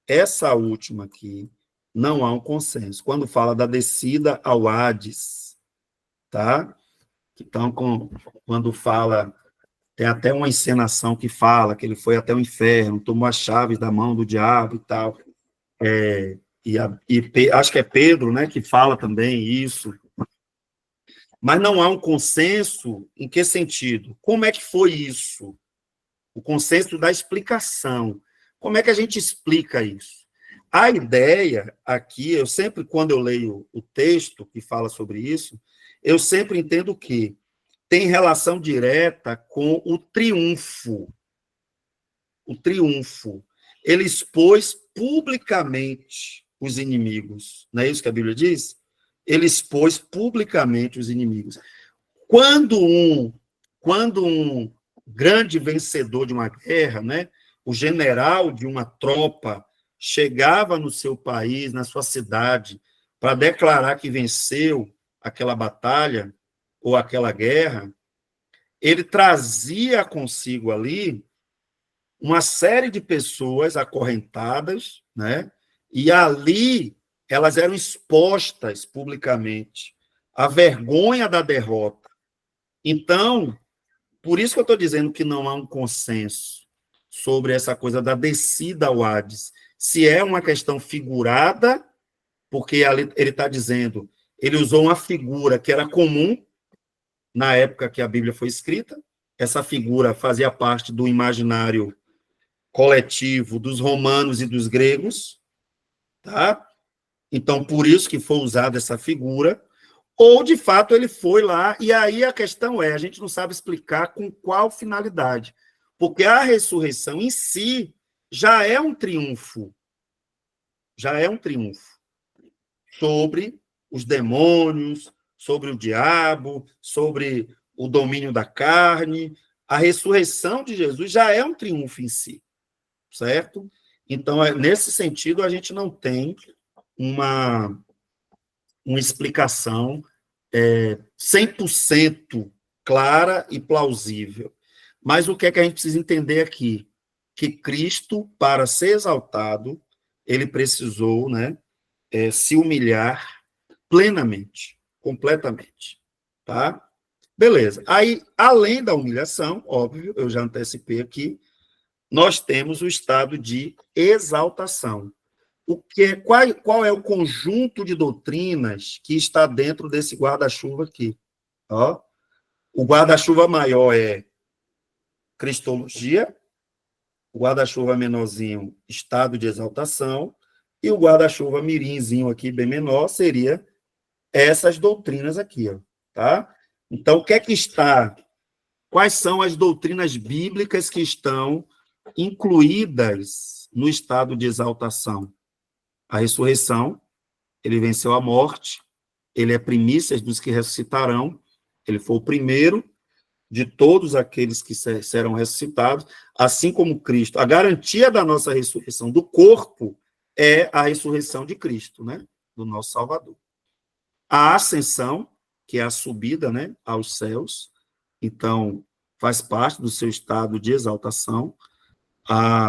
Essa última aqui, não há um consenso. Quando fala da descida ao Hades, tá? Então, quando fala, tem até uma encenação que fala que ele foi até o inferno, tomou as chaves da mão do diabo e tal. Acho que é Pedro, né, que fala também isso. Mas não há um consenso em que sentido? Como é que foi isso? O consenso da explicação. Como é que a gente explica isso? A ideia aqui, eu sempre, quando eu leio o texto que fala sobre isso, eu sempre entendo que tem relação direta com o triunfo. O triunfo. Ele expôs publicamente os inimigos. Não é isso que a Bíblia diz? Ele expôs publicamente os inimigos. Quando um grande vencedor de uma guerra, né, o general de uma tropa, chegava no seu país, na sua cidade, para declarar que venceu aquela batalha ou aquela guerra, ele trazia consigo ali uma série de pessoas acorrentadas, né? E ali elas eram expostas publicamente à vergonha da derrota. Então, por isso que eu estou dizendo que não há um consenso sobre essa coisa da descida ao Hades. Se é uma questão figurada, porque ali ele está dizendo, ele usou uma figura que era comum na época que a Bíblia foi escrita, essa figura fazia parte do imaginário coletivo dos romanos e dos gregos, tá? Então, por isso que foi usada essa figura, ou, de fato, ele foi lá, e aí a questão a gente não sabe explicar com qual finalidade, porque a ressurreição em si já é um triunfo sobre os demônios, sobre o diabo, sobre o domínio da carne. A ressurreição de Jesus já é um triunfo em si, certo? Então, nesse sentido, a gente não tem uma explicação 100% clara e plausível. Mas o que é que a gente precisa entender aqui? Que Cristo, para ser exaltado, ele precisou, né, se humilhar plenamente, completamente, tá? Beleza. Aí, além da humilhação, óbvio, eu já antecipei aqui, nós temos o estado de exaltação. Qual é o conjunto de doutrinas que está dentro desse guarda-chuva aqui? Ó, o guarda-chuva maior é cristologia, o guarda-chuva menorzinho, estado de exaltação, e o guarda-chuva mirinzinho aqui, bem menor, seria essas doutrinas aqui, ó, tá? Então, o que é que está... Quais são as doutrinas bíblicas que estão incluídas no estado de exaltação? A ressurreição, ele venceu a morte, ele é primícias dos que ressuscitarão, ele foi o primeiro de todos aqueles que serão ressuscitados, assim como Cristo. A garantia da nossa ressurreição do corpo é a ressurreição de Cristo, né? Do nosso Salvador. A ascensão, que é a subida, né, aos céus, então faz parte do seu estado de exaltação.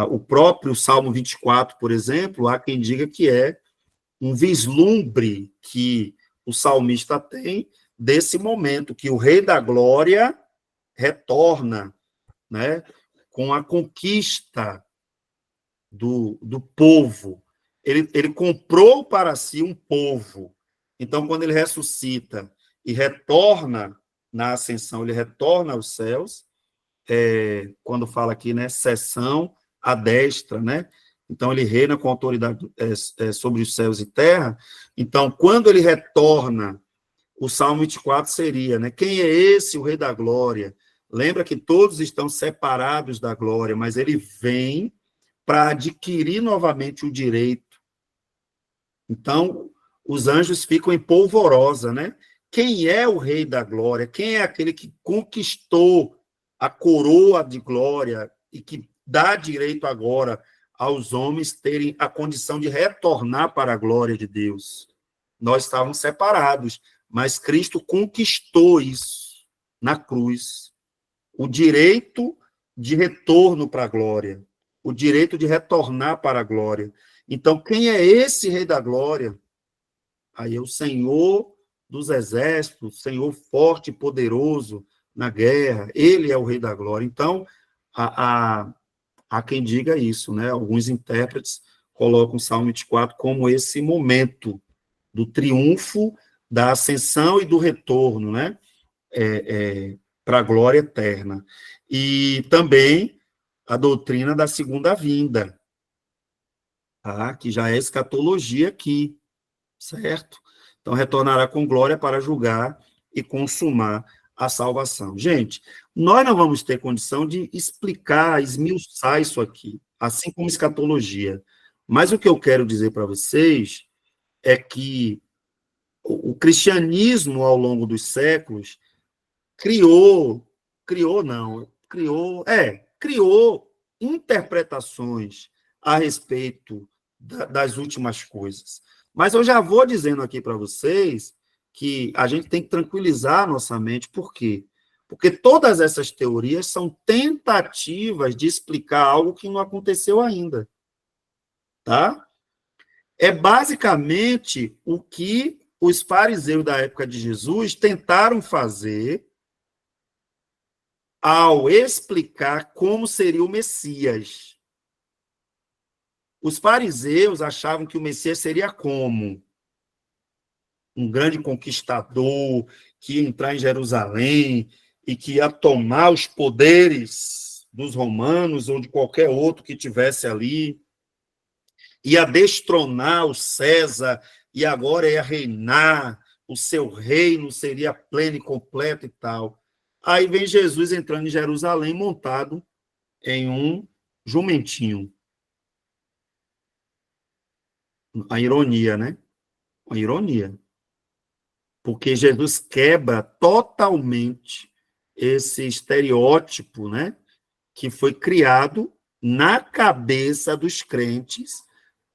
O próprio Salmo 24, por exemplo, há quem diga que é um vislumbre que o salmista tem desse momento, que o Rei da Glória retorna, né, com a conquista do povo. Ele comprou para si um povo. Então, quando ele ressuscita e retorna na ascensão, ele retorna aos céus, quando fala aqui, né, sessão à destra, né? Então, ele reina com autoridade sobre os céus e terra. Então, quando ele retorna, o Salmo 24 seria, né? Quem é esse, o Rei da Glória? Lembra que todos estão separados da glória, mas ele vem para adquirir novamente o direito. Então, os anjos ficam em polvorosa, né? Quem é o Rei da Glória? Quem é aquele que conquistou a coroa de glória e que dá direito agora aos homens terem a condição de retornar para a glória de Deus? Nós estávamos separados, mas Cristo conquistou isso na cruz. O direito de retorno para a glória, o direito de retornar para a glória. Então, quem é esse Rei da Glória? Aí é o Senhor dos Exércitos, Senhor forte e poderoso na guerra, ele é o Rei da Glória. Então, há quem diga isso, né? Alguns intérpretes colocam o Salmo 24 como esse momento do triunfo, da ascensão e do retorno, né? Para a glória eterna. E também a doutrina da segunda vinda, tá? Que já é escatologia aqui, certo? Então, retornará com glória para julgar e consumar a salvação. Gente, nós não vamos ter condição de explicar, esmiuçar isso aqui, assim como escatologia. Mas o que eu quero dizer para vocês é que o cristianismo, ao longo dos séculos, criou interpretações a respeito das últimas coisas. Mas eu já vou dizendo aqui para vocês que a gente tem que tranquilizar a nossa mente. Por quê? Porque todas essas teorias são tentativas de explicar algo que não aconteceu ainda. Tá? É basicamente o que os fariseus da época de Jesus tentaram fazer ao explicar como seria o Messias. Os fariseus achavam que o Messias seria como? Um grande conquistador que ia entrar em Jerusalém e que ia tomar os poderes dos romanos ou de qualquer outro que tivesse ali, ia destronar o César e agora ia reinar, o seu reino seria pleno e completo e tal. Aí vem Jesus entrando em Jerusalém montado em um jumentinho. A ironia, né? A ironia. Porque Jesus quebra totalmente esse estereótipo, né, que foi criado na cabeça dos crentes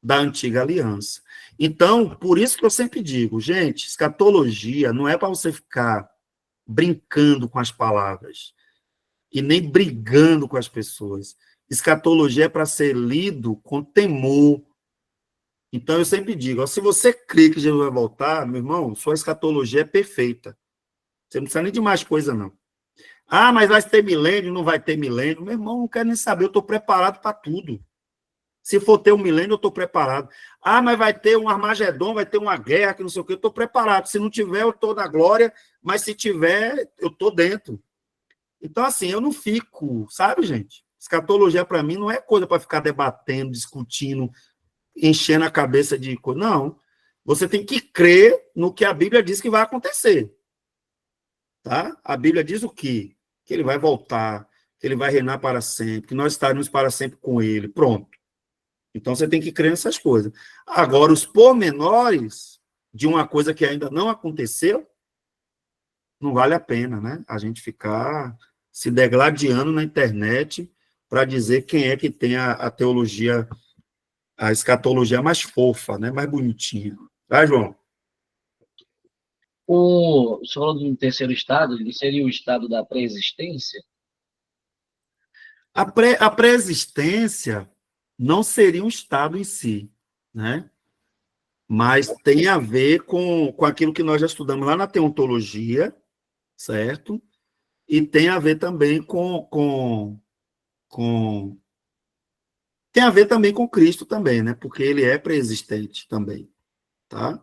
da antiga aliança. Então, por isso que eu sempre digo, gente, escatologia não é para você ficar brincando com as palavras e nem brigando com as pessoas. Escatologia é para ser lido com temor. Então, eu sempre digo, ó, se você crê que Jesus vai voltar, meu irmão, sua escatologia é perfeita. Você não precisa nem de mais coisa, não. Ah, mas vai ter milênio, não vai ter milênio. Meu irmão, não quero nem saber, eu estou preparado para tudo. Se for ter um milênio, eu estou preparado. Ah, mas vai ter um Armagedon, vai ter uma guerra, que não sei o quê, eu estou preparado. Se não tiver, eu estou na glória, mas se tiver, eu estou dentro. Então, assim, eu não fico, sabe, gente? Escatologia, para mim, não é coisa para ficar debatendo, discutindo, enchendo a cabeça de coisa. Não. Você tem que crer no que a Bíblia diz que vai acontecer. Tá? A Bíblia diz o quê? Que ele vai voltar, que ele vai reinar para sempre, que nós estaremos para sempre com ele. Pronto. Então você tem que crer nessas coisas. Agora, os pormenores de uma coisa que ainda não aconteceu, não vale a pena, né? A gente ficar se degladiando na internet para dizer quem é que tem a teologia, a escatologia mais fofa, né? Mais bonitinha. Tá, João? Você falou de um terceiro estado, ele seria o estado da pré-existência? A pré-existência não seria um estado em si, né? Mas tem a ver com aquilo que nós já estudamos lá na teontologia, certo? E tem a ver também com tem a ver também com Cristo também, né? Porque ele é pré-existente também, tá?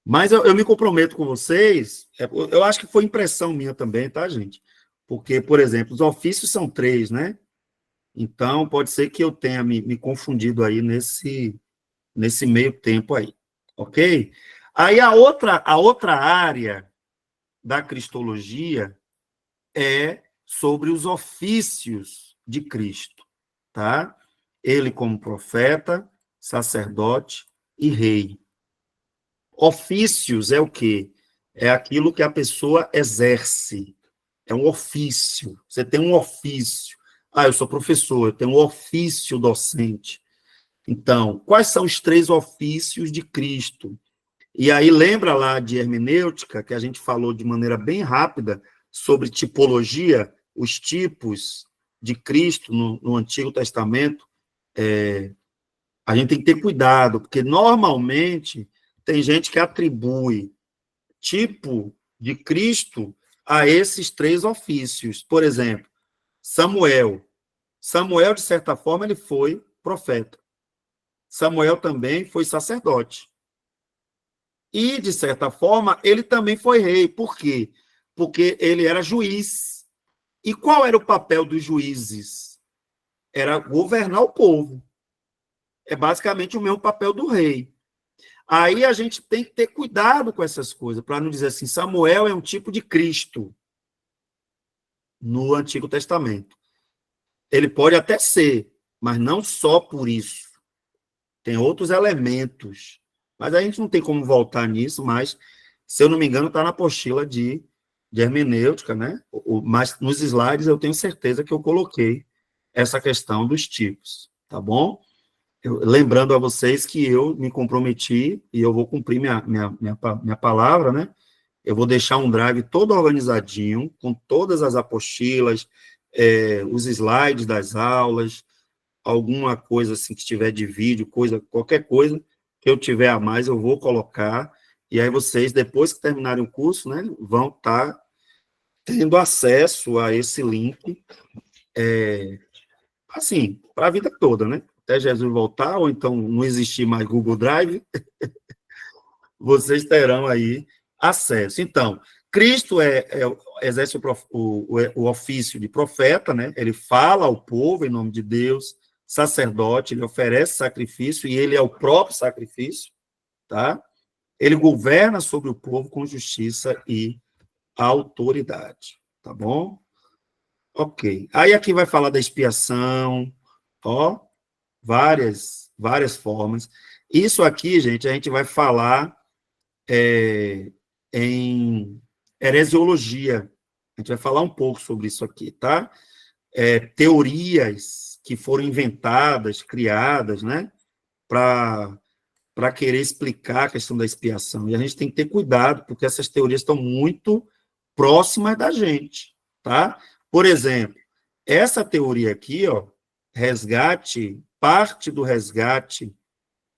Mas eu me comprometo com vocês, eu acho que foi impressão minha também, tá, gente? Porque, por exemplo, os ofícios são 3, né? Então, pode ser que eu tenha me confundido aí nesse meio tempo aí, ok? Aí a outra área da cristologia é sobre os ofícios de Cristo, tá? Ele como profeta, sacerdote e rei. Ofícios é o quê? É aquilo que a pessoa exerce. É um ofício. Você tem um ofício. Ah, eu sou professor, eu tenho um ofício docente. Então, quais são os 3 ofícios de Cristo? E aí, lembra lá de hermenêutica, que a gente falou de maneira bem rápida sobre tipologia, os tipos de Cristo no Antigo Testamento? A gente tem que ter cuidado, porque normalmente tem gente que atribui tipo de Cristo a esses 3 ofícios. Por exemplo, Samuel. Samuel, de certa forma, ele foi profeta. Samuel também foi sacerdote. E, de certa forma, ele também foi rei. Por quê? Porque ele era juiz. E qual era o papel dos juízes? Era governar o povo. É basicamente o mesmo papel do rei. Aí a gente tem que ter cuidado com essas coisas, para não dizer assim, Samuel é um tipo de Cristo no Antigo Testamento. Ele pode até ser, mas não só por isso. Tem outros elementos. Mas a gente não tem como voltar nisso, mas, se eu não me engano, está na apostila de hermenêutica, né? Mas nos slides eu tenho certeza que eu coloquei essa questão dos tipos, tá bom? Lembrando a vocês que eu me comprometi e eu vou cumprir minha palavra, né? Eu vou deixar um drive todo organizadinho, com todas as apostilas, os slides das aulas, alguma coisa assim que tiver de vídeo, qualquer coisa que eu tiver a mais, eu vou colocar, e aí vocês, depois que terminarem o curso, né, vão estar tendo acesso a esse link, assim, para a vida toda, né? Até Jesus voltar, ou então não existir mais Google Drive, vocês terão aí acesso. Então, Cristo exerce o ofício de profeta, né? Ele fala ao povo em nome de Deus, sacerdote, ele oferece sacrifício, e ele é o próprio sacrifício, tá? Ele governa sobre o povo com justiça e autoridade, tá bom? Ok. Aí aqui vai falar da expiação, ó, várias formas. Isso aqui, gente, a gente vai falar em heresiologia. A gente vai falar um pouco sobre isso aqui, tá? Teorias que foram inventadas, criadas, né, para querer explicar a questão da expiação. E a gente tem que ter cuidado, porque essas teorias estão muito próximas da gente, tá? Por exemplo, essa teoria aqui, ó, parte do resgate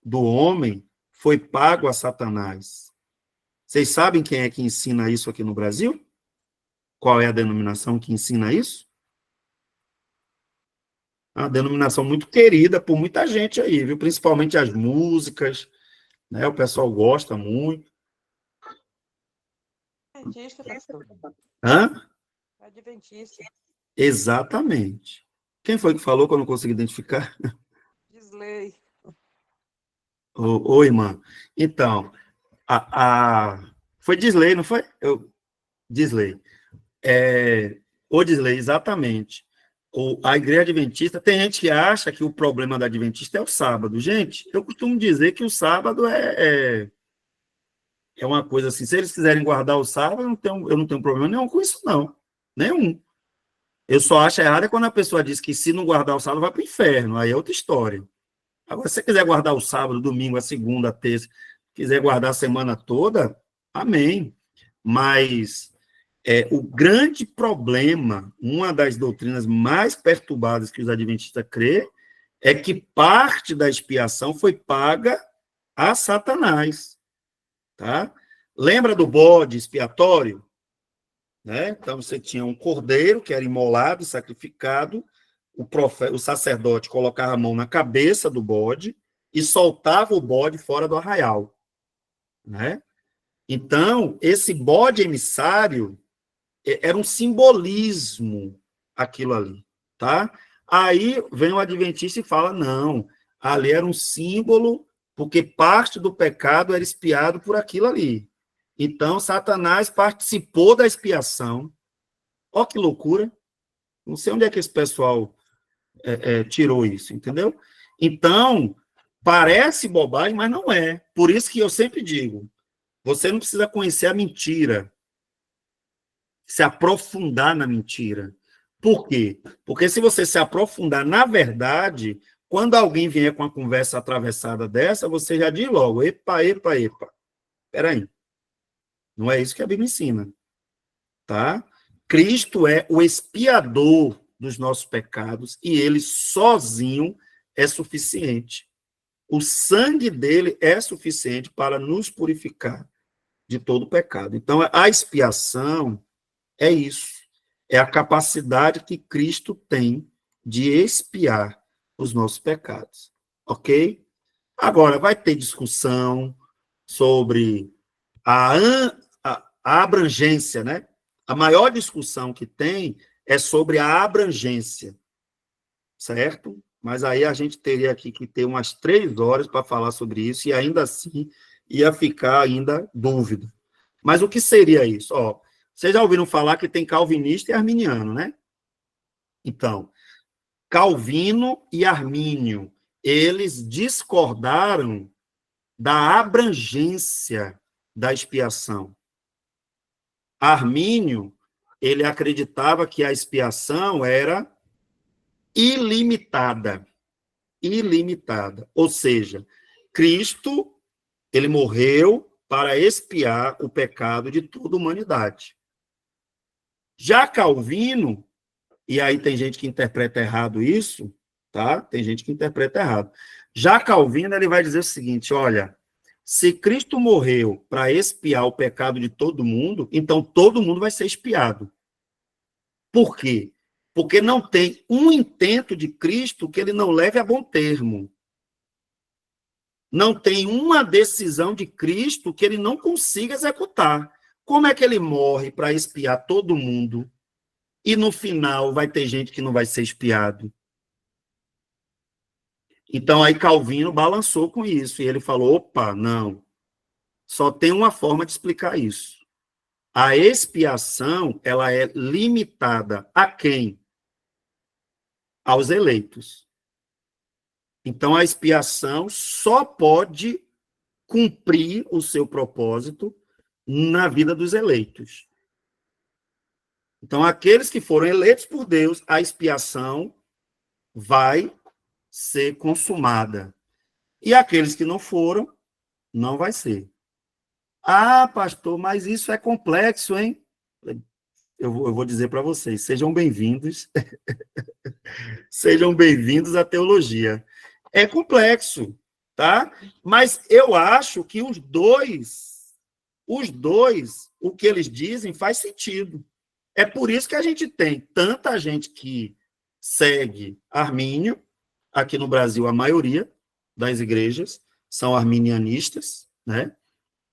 do homem foi pago a Satanás. Vocês sabem quem é que ensina isso aqui no Brasil? Qual é a denominação que ensina isso? É uma denominação muito querida por muita gente aí, viu? Principalmente as músicas, né? O pessoal gosta muito. Adventista, pastor. Hã? Adventista. Exatamente. Quem foi que falou que eu não consegui identificar? Disley. Ô, irmã. Então, foi Disley, não foi? Disley. O Disley, exatamente. A igreja adventista, tem gente que acha que o problema da adventista é o sábado. Gente, eu costumo dizer que o sábado é uma coisa assim, se eles quiserem guardar o sábado, eu não tenho problema nenhum com isso, não. Nenhum. Eu só acho errado é quando a pessoa diz que se não guardar o sábado, vai para o inferno. Aí é outra história. Agora, se você quiser guardar o sábado, domingo, a segunda, a terça, quiser guardar a semana toda, amém. Mas o grande problema, uma das doutrinas mais perturbadas que os adventistas crê, é que parte da expiação foi paga a Satanás. Tá? Lembra do bode expiatório? Né? Então, você tinha um cordeiro que era imolado e sacrificado, o sacerdote colocava a mão na cabeça do bode e soltava o bode fora do arraial. Né? Então, esse bode emissário era um simbolismo, aquilo ali. Tá? Aí vem o adventista e fala, não, ali era um símbolo, porque parte do pecado era expiado por aquilo ali. Então, Satanás participou da expiação. Olha que loucura. Não sei onde é que esse pessoal tirou isso, entendeu? Então, parece bobagem, mas não é. Por isso que eu sempre digo, você não precisa conhecer a mentira, se aprofundar na mentira. Por quê? Porque se você se aprofundar na verdade, quando alguém vier com uma conversa atravessada dessa, você já diz logo, epa, epa, epa. Peraí. Não é isso que a Bíblia ensina. Tá? Cristo é o expiador dos nossos pecados e ele sozinho é suficiente. O sangue dele é suficiente para nos purificar de todo pecado. Então, a expiação é isso. É a capacidade que Cristo tem de expiar os nossos pecados. Ok? Agora, vai ter discussão sobre a abrangência, né? A maior discussão que tem é sobre a abrangência, certo? Mas aí a gente teria aqui que ter umas 3 horas para falar sobre isso, e ainda assim ia ficar ainda dúvida. Mas o que seria isso? Ó, vocês já ouviram falar que tem calvinista e arminiano, né? Então, Calvino e Armínio, eles discordaram da abrangência da expiação. Armínio, ele acreditava que a expiação era ilimitada. Ilimitada. Ou seja, Cristo, ele morreu para expiar o pecado de toda a humanidade. Já Calvino, e aí tem gente que interpreta errado isso, tá? Tem gente que interpreta errado. Já Calvino, ele vai dizer o seguinte, olha, se Cristo morreu para expiar o pecado de todo mundo, então todo mundo vai ser expiado. Por quê? Porque não tem um intento de Cristo que ele não leve a bom termo. Não tem uma decisão de Cristo que ele não consiga executar. Como é que ele morre para expiar todo mundo e no final vai ter gente que não vai ser expiado? Então aí Calvino balançou com isso e ele falou, opa, não. Só tem uma forma de explicar isso. A expiação, ela é limitada a quem? Aos eleitos. Então, a expiação só pode cumprir o seu propósito na vida dos eleitos. Então, aqueles que foram eleitos por Deus, a expiação vai ser consumada. E aqueles que não foram, não vai ser. Ah, pastor, mas isso é complexo, hein? Eu vou dizer para vocês, sejam bem-vindos. Sejam bem-vindos à teologia. É complexo, tá? Mas eu acho que os dois os dois, o que eles dizem faz sentido. É por isso que a gente tem tanta gente que segue Armínio, aqui no Brasil a maioria das igrejas são arminianistas, né?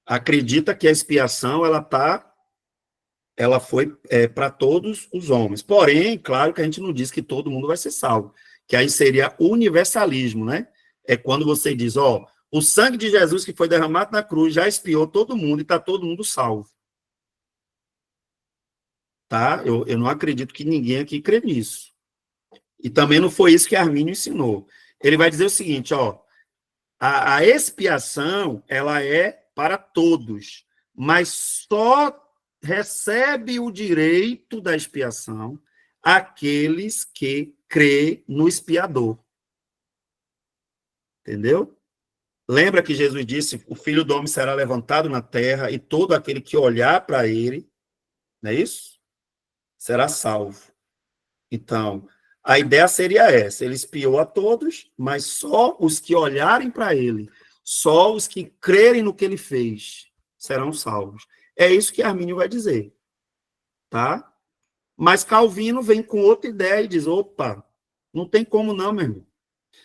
Acredita que a expiação ela foi para todos os homens. Porém, claro que a gente não diz que todo mundo vai ser salvo, que aí seria universalismo, né? É quando você diz, ó, o sangue de Jesus que foi derramado na cruz já expiou todo mundo e está todo mundo salvo. Tá? Eu não acredito que ninguém aqui crê nisso. E também não foi isso que Armínio ensinou. Ele vai dizer o seguinte, ó, a expiação, ela é para todos, mas só recebe o direito da expiação aqueles que crê no expiador. Entendeu? Lembra que Jesus disse, o Filho do Homem será levantado na terra e todo aquele que olhar para ele, não é isso? Será salvo. Então, a ideia seria essa, ele expiou a todos, mas só os que olharem para ele, só os que crerem no que ele fez, serão salvos. É isso que Armínio vai dizer, tá? Mas Calvino vem com outra ideia e diz, opa, não tem como não, meu irmão.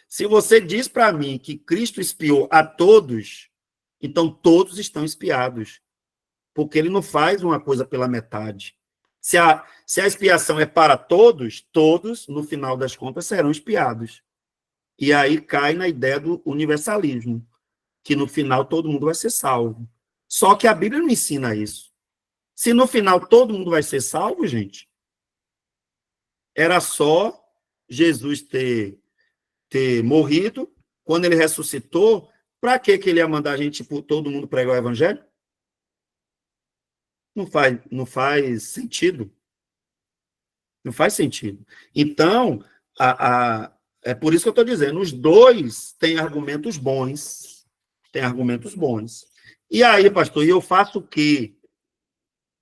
Se você diz para mim que Cristo expiou a todos, então todos estão expiados, porque ele não faz uma coisa pela metade. Se a expiação é para todos, todos, no final das contas, serão expiados. E aí cai na ideia do universalismo, que no final todo mundo vai ser salvo. Só que a Bíblia não ensina isso. Se no final todo mundo vai ser salvo, gente, era só Jesus ter morrido, quando ele ressuscitou, para que ele ia mandar a gente, todo mundo pregar o evangelho? Não faz sentido. Não faz sentido. Então, é por isso que eu estou dizendo, os dois têm argumentos bons. Tem argumentos bons. E aí, pastor, e eu faço o quê?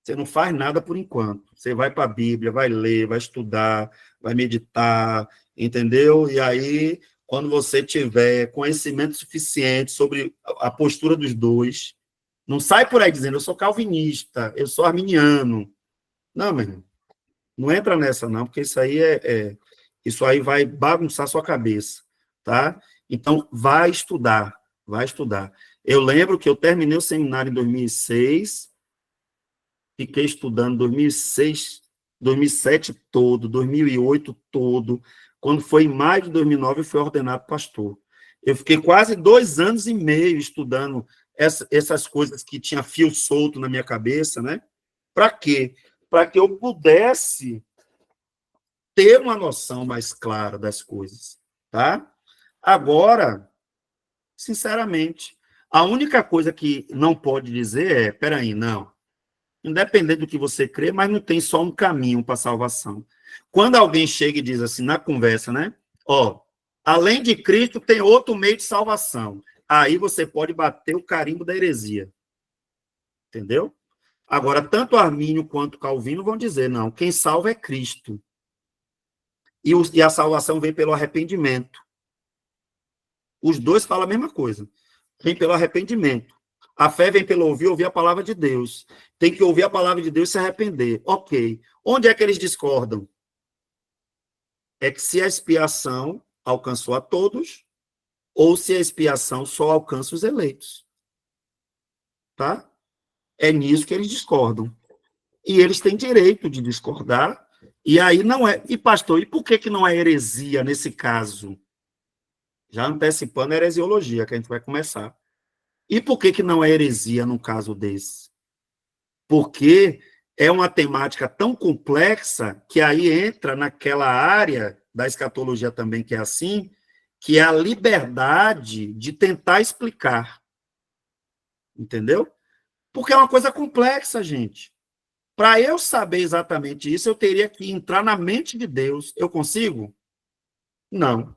Você não faz nada por enquanto. Você vai para a Bíblia, vai ler, vai estudar, vai meditar, entendeu? E aí, quando você tiver conhecimento suficiente sobre a postura dos dois, não sai por aí dizendo, eu sou calvinista, eu sou arminiano. Não, meu irmão. Não entra nessa, não, porque isso aí isso aí vai bagunçar sua cabeça, tá? Então, vai estudar, vai estudar. Eu lembro que eu terminei o seminário em 2006, fiquei estudando 2006, 2007 todo, 2008 todo. Quando foi em maio de 2009, eu fui ordenado pastor. Eu fiquei quase 2 anos e meio estudando essas coisas que tinha fio solto na minha cabeça, né? Para quê? Para que eu pudesse ter uma noção mais clara das coisas, tá? Agora, sinceramente, a única coisa que não pode dizer é, peraí, não, independente do que você crê, mas não tem só um caminho para a salvação. Quando alguém chega e diz assim, na conversa, né? Ó, além de Cristo, tem outro meio de salvação. Aí você pode bater o carimbo da heresia. Entendeu? Agora, tanto Armínio quanto Calvino vão dizer, não, quem salva é Cristo. E a salvação vem pelo arrependimento. Os dois falam a mesma coisa. Vem pelo arrependimento. A fé vem pelo ouvir a palavra de Deus. Tem que ouvir a palavra de Deus e se arrepender. Ok. Onde é que eles discordam? É que se a expiação alcançou a todos, ou se a expiação só alcança os eleitos. Tá? É nisso que eles discordam. E eles têm direito de discordar, e aí não é... E, pastor, e por que não é heresia nesse caso? Já antecipando a heresiologia, que a gente vai começar. E por que não é heresia num caso desse? Porque é uma temática tão complexa que aí entra naquela área da escatologia também, que é assim, que é a liberdade de tentar explicar. Entendeu? Porque é uma coisa complexa, gente. Para eu saber exatamente isso, eu teria que entrar na mente de Deus. Eu consigo? Não.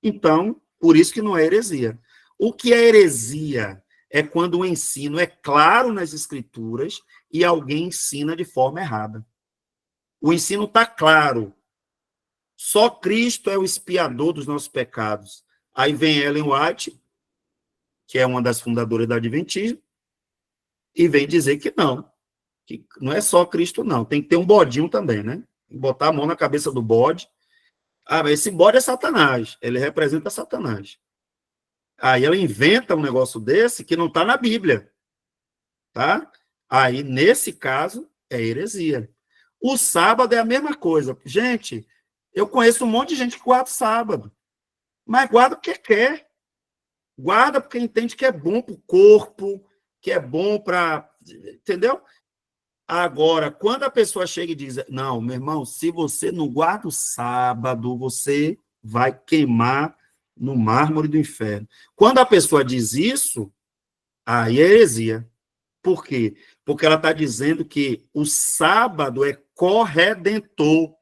Então, por isso que não é heresia. O que é heresia é quando o ensino é claro nas escrituras e alguém ensina de forma errada. O ensino está claro. Só Cristo é o expiador dos nossos pecados. Aí vem Ellen White, que é uma das fundadoras da Adventismo, e vem dizer que não é só Cristo, não. Tem que ter um bodinho também, né? Botar a mão na cabeça do bode. Ah, mas esse bode é Satanás. Ele representa Satanás. Aí ela inventa um negócio desse que não está na Bíblia. Tá? Aí, nesse caso, é heresia. O sábado é a mesma coisa. Gente, eu conheço um monte de gente que guarda sábado. Mas guarda porque quer. Guarda porque entende que é bom para o corpo, que é bom para... Entendeu? Agora, quando a pessoa chega e diz, não, meu irmão, se você não guarda o sábado, você vai queimar no mármore do inferno. Quando a pessoa diz isso, aí é heresia. Por quê? Porque ela está dizendo que o sábado é corredentor.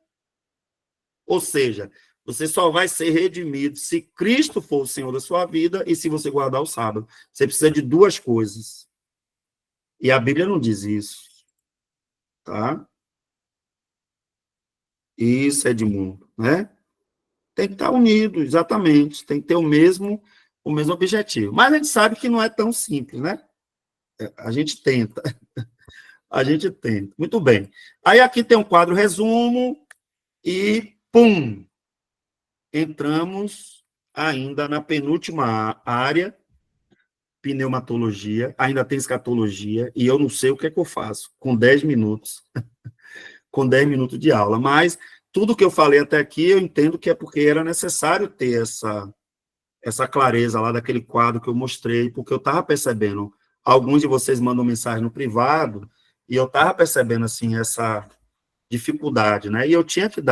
Ou seja, você só vai ser redimido se Cristo for o Senhor da sua vida e se você guardar o sábado. Você precisa de duas coisas. E a Bíblia não diz isso. Tá? Isso, Edmundo, né? Tem que estar unido, exatamente. Tem que ter o mesmo objetivo. Mas a gente sabe que não é tão simples, né? A gente tenta. A gente tenta. Muito bem. Aí aqui tem um quadro resumo e, pum, entramos ainda na penúltima área, pneumatologia, ainda tem escatologia, e eu não sei o que é que eu faço com 10 minutos. Com 10 minutos de aula, mas tudo que eu falei até aqui, eu entendo que é porque era necessário ter essa clareza lá daquele quadro que eu mostrei, porque eu estava percebendo, alguns de vocês mandam mensagem no privado, e eu estava percebendo, assim, essa dificuldade, né? E eu tinha que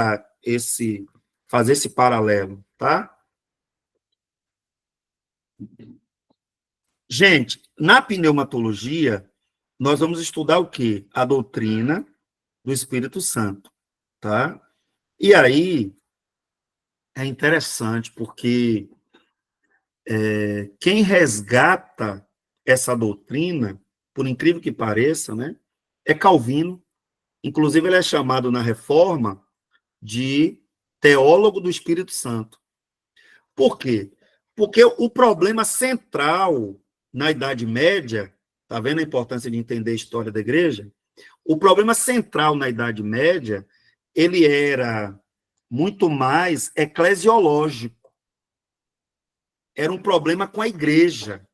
fazer esse paralelo, tá? Gente, na pneumatologia, nós vamos estudar o quê? A doutrina do Espírito Santo, tá? E aí, é interessante, porque quem resgata essa doutrina, por incrível que pareça, né, é Calvino. Inclusive, ele é chamado na Reforma de teólogo do Espírito Santo. Por quê? Porque o problema central na Idade Média, está vendo a importância de entender a história da igreja? O problema central na Idade Média, ele era muito mais eclesiológico. Era um problema com a igreja,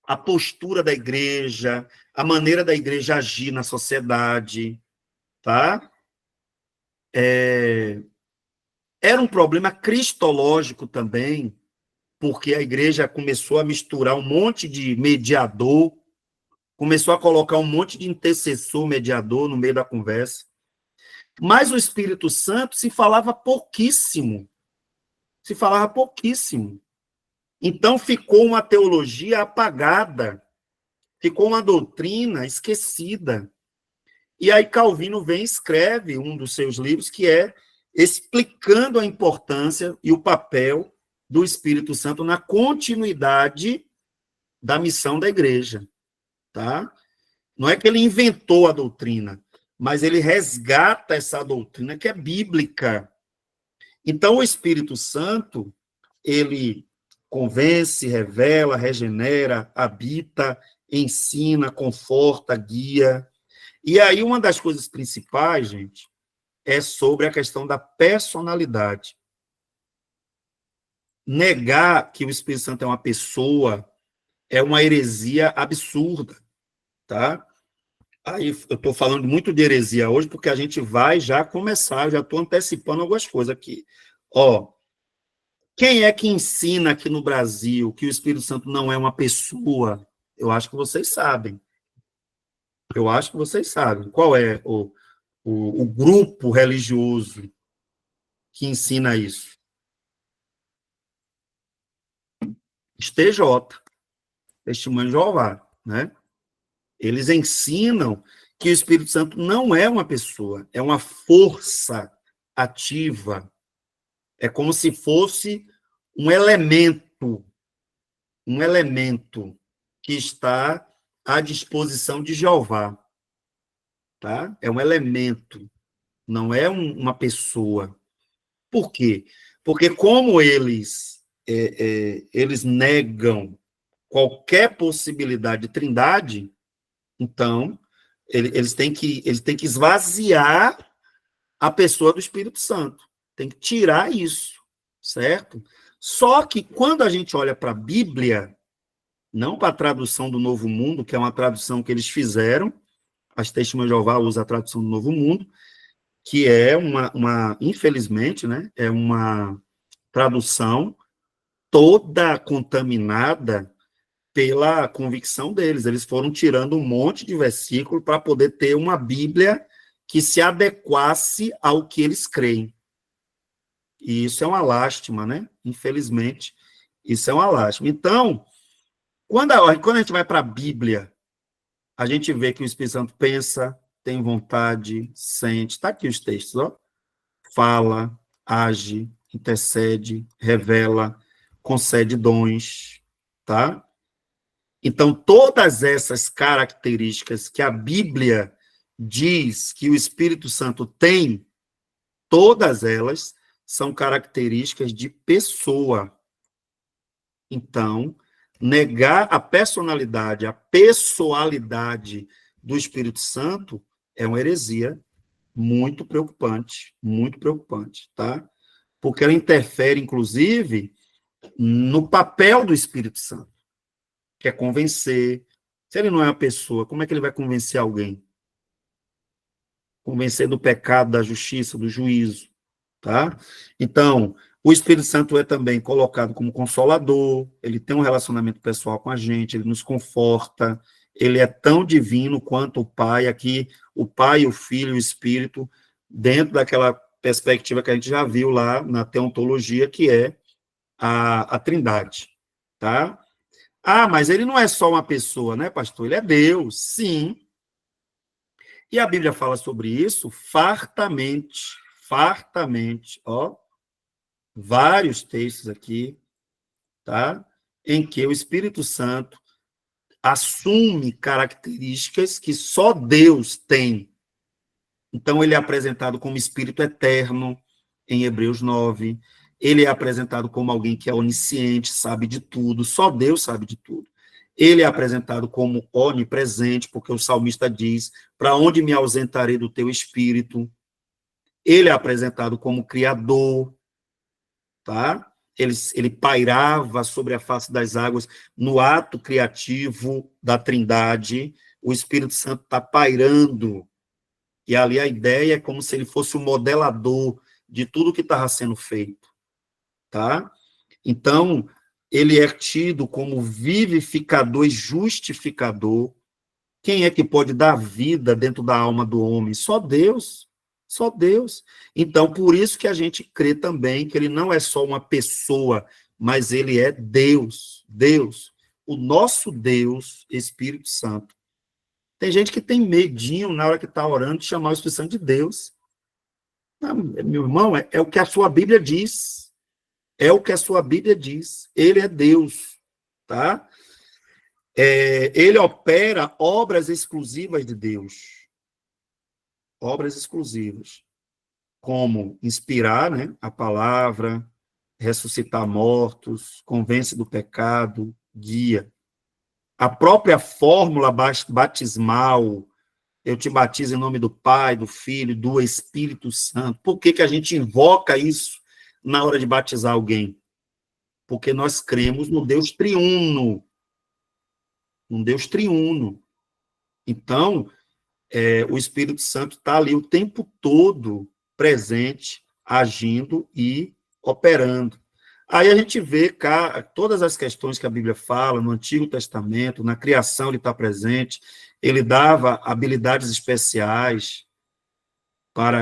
a postura da igreja, a maneira da igreja agir na sociedade, tá? Era um problema cristológico também, porque a igreja começou a misturar um monte de mediador, começou a colocar um monte de intercessor, mediador no meio da conversa. Mas o Espírito Santo se falava pouquíssimo. Se falava pouquíssimo. Então ficou uma teologia apagada, ficou uma doutrina esquecida. E aí Calvino vem e escreve um dos seus livros, que é explicando a importância e o papel do Espírito Santo na continuidade da missão da igreja. Tá? Não é que ele inventou a doutrina, mas ele resgata essa doutrina que é bíblica. Então, o Espírito Santo, ele convence, revela, regenera, habita, ensina, conforta, guia. E aí, uma das coisas principais, gente, é sobre a questão da personalidade. Negar que o Espírito Santo é uma pessoa é uma heresia absurda, tá? Aí eu estou falando muito de heresia hoje, porque a gente vai já começar, já estou antecipando algumas coisas aqui. Ó, quem é que ensina aqui no Brasil que o Espírito Santo não é uma pessoa? Eu acho que vocês sabem. Eu acho que vocês sabem. Qual é o grupo religioso que ensina isso? TJ, Testemunho de Jeová, né? Eles ensinam que o Espírito Santo não é uma pessoa, é uma força ativa. É como se fosse um elemento que está à disposição de Jeová. Tá? É um elemento, não é uma pessoa. Por quê? Porque como eles negam qualquer possibilidade de trindade, Então, eles têm que esvaziar a pessoa do Espírito Santo. Tem que tirar isso, certo? Só que quando a gente olha para a Bíblia, não para a tradução do Novo Mundo, que é uma tradução que eles fizeram, as Testemunhas de Jeová usa a tradução do Novo Mundo, que é infelizmente, né, é uma tradução toda contaminada pela convicção deles. Eles foram tirando um monte de versículo para poder ter uma Bíblia que se adequasse ao que eles creem. E isso é uma lástima, né? Infelizmente, isso é uma lástima. Então, quando a gente vai para a Bíblia, a gente vê que o Espírito Santo pensa, tem vontade, sente. Está aqui os textos, ó. Fala, age, intercede, revela, concede dons, tá? Então, todas essas características que a Bíblia diz que o Espírito Santo tem, todas elas são características de pessoa. Então, negar a personalidade, a pessoalidade do Espírito Santo é uma heresia muito preocupante, tá? Porque ela interfere, inclusive, no papel do Espírito Santo, que é convencer. Se ele não é uma pessoa, como é que ele vai convencer alguém? Convencer do pecado, da justiça, do juízo, tá? Então, o Espírito Santo é também colocado como consolador, ele tem um relacionamento pessoal com a gente, ele nos conforta, ele é tão divino quanto o Pai, aqui o Pai, o Filho e o Espírito, dentro daquela perspectiva que a gente já viu lá na teontologia, que é a Trindade, tá? Ah, mas ele não é só uma pessoa, né, pastor? Ele é Deus, sim. E a Bíblia fala sobre isso fartamente, ó, vários textos aqui, tá? Em que o Espírito Santo assume características que só Deus tem. Então, ele é apresentado como Espírito eterno, em Hebreus 9. Ele é apresentado como alguém que é onisciente, sabe de tudo, só Deus sabe de tudo. Ele é apresentado como onipresente, porque o salmista diz, para onde me ausentarei do teu espírito? Ele é apresentado como criador, tá? Ele pairava sobre a face das águas no ato criativo da Trindade. O Espírito Santo está pairando. E ali a ideia é como se ele fosse o modelador de tudo que estava sendo feito, tá? Então, ele é tido como vivificador e justificador. Quem é que pode dar vida dentro da alma do homem? Só Deus. Só Deus. Então, por isso que a gente crê também que ele não é só uma pessoa, mas ele é Deus. Deus. O nosso Deus, Espírito Santo. Tem gente que tem medinho na hora que está orando de chamar o Espírito Santo de Deus. Não, meu irmão, é o que a sua Bíblia diz. É o que a sua Bíblia diz. Ele é Deus, tá? Ele opera obras exclusivas de Deus. Obras exclusivas. Como inspirar, né, a palavra, ressuscitar mortos, convence do pecado, guia. A própria fórmula batismal, eu te batizo em nome do Pai, do Filho, do Espírito Santo. Por que a gente invoca isso na hora de batizar alguém? Porque nós cremos no Deus triuno. Um Deus triuno. Então, o Espírito Santo está ali o tempo todo presente, agindo e operando. Aí a gente vê todas as questões que a Bíblia fala, no Antigo Testamento, na criação ele está presente, ele dava habilidades especiais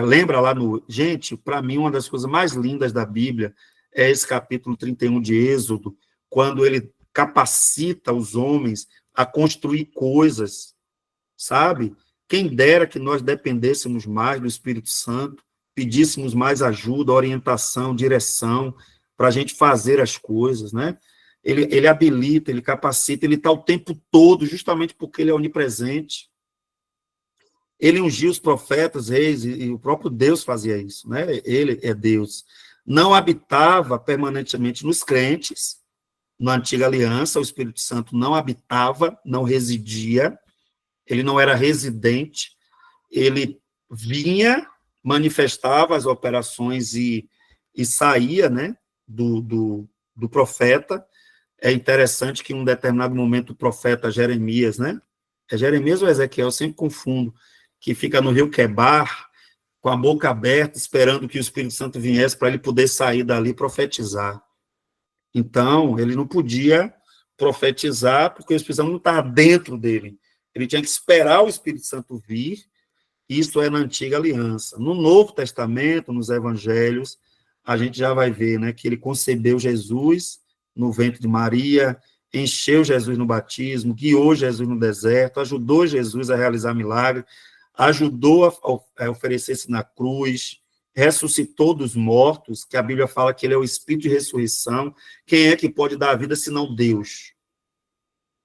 lembra lá no... Gente, para mim, uma das coisas mais lindas da Bíblia é esse capítulo 31 de Êxodo, quando ele capacita os homens a construir coisas, sabe? Quem dera que nós dependêssemos mais do Espírito Santo, pedíssemos mais ajuda, orientação, direção, para a gente fazer as coisas, né? Ele habilita, ele capacita, ele está o tempo todo, justamente porque ele é onipresente. Ele ungiu os profetas, reis, e o próprio Deus fazia isso, né? Ele é Deus. Não habitava permanentemente nos crentes, na antiga aliança, o Espírito Santo não habitava, não residia, Ele não era residente, ele vinha, manifestava as operações e saía, né, do profeta. É interessante que em um determinado momento o profeta Jeremias, né, é Jeremias ou Ezequiel, eu sempre confundo, que fica no rio Quebar, com a boca aberta, esperando que o Espírito Santo viesse para ele poder sair dali e profetizar. Então, ele não podia profetizar, porque o Espírito Santo não estava dentro dele. Ele tinha que esperar o Espírito Santo vir. Isso é na Antiga Aliança. No Novo Testamento, nos Evangelhos, a gente já vai ver, né, que ele concebeu Jesus no ventre de Maria, encheu Jesus no batismo, guiou Jesus no deserto, ajudou Jesus a realizar milagres, ajudou a oferecer-se na cruz, ressuscitou dos mortos, que a Bíblia fala que ele é o Espírito de ressurreição. Quem é que pode dar a vida senão Deus?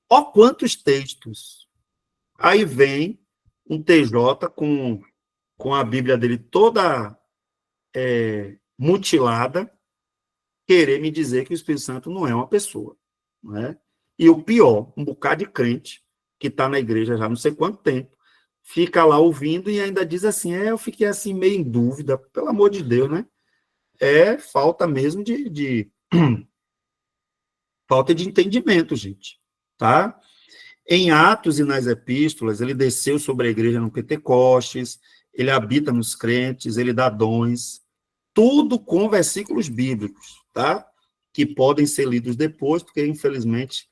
Ó quantos textos! Aí vem um TJ com a Bíblia dele toda mutilada, querer me dizer que o Espírito Santo não é uma pessoa. Não é? E o pior, um bocado de crente que está na igreja já não sei quanto tempo, fica lá ouvindo e ainda diz assim, eu fiquei assim meio em dúvida, pelo amor de Deus, né? É falta mesmo de falta de entendimento, gente, tá? Em Atos e nas epístolas, ele desceu sobre a igreja no Pentecostes, ele habita nos crentes, ele dá dons, tudo com versículos bíblicos, tá? Que podem ser lidos depois, porque, infelizmente,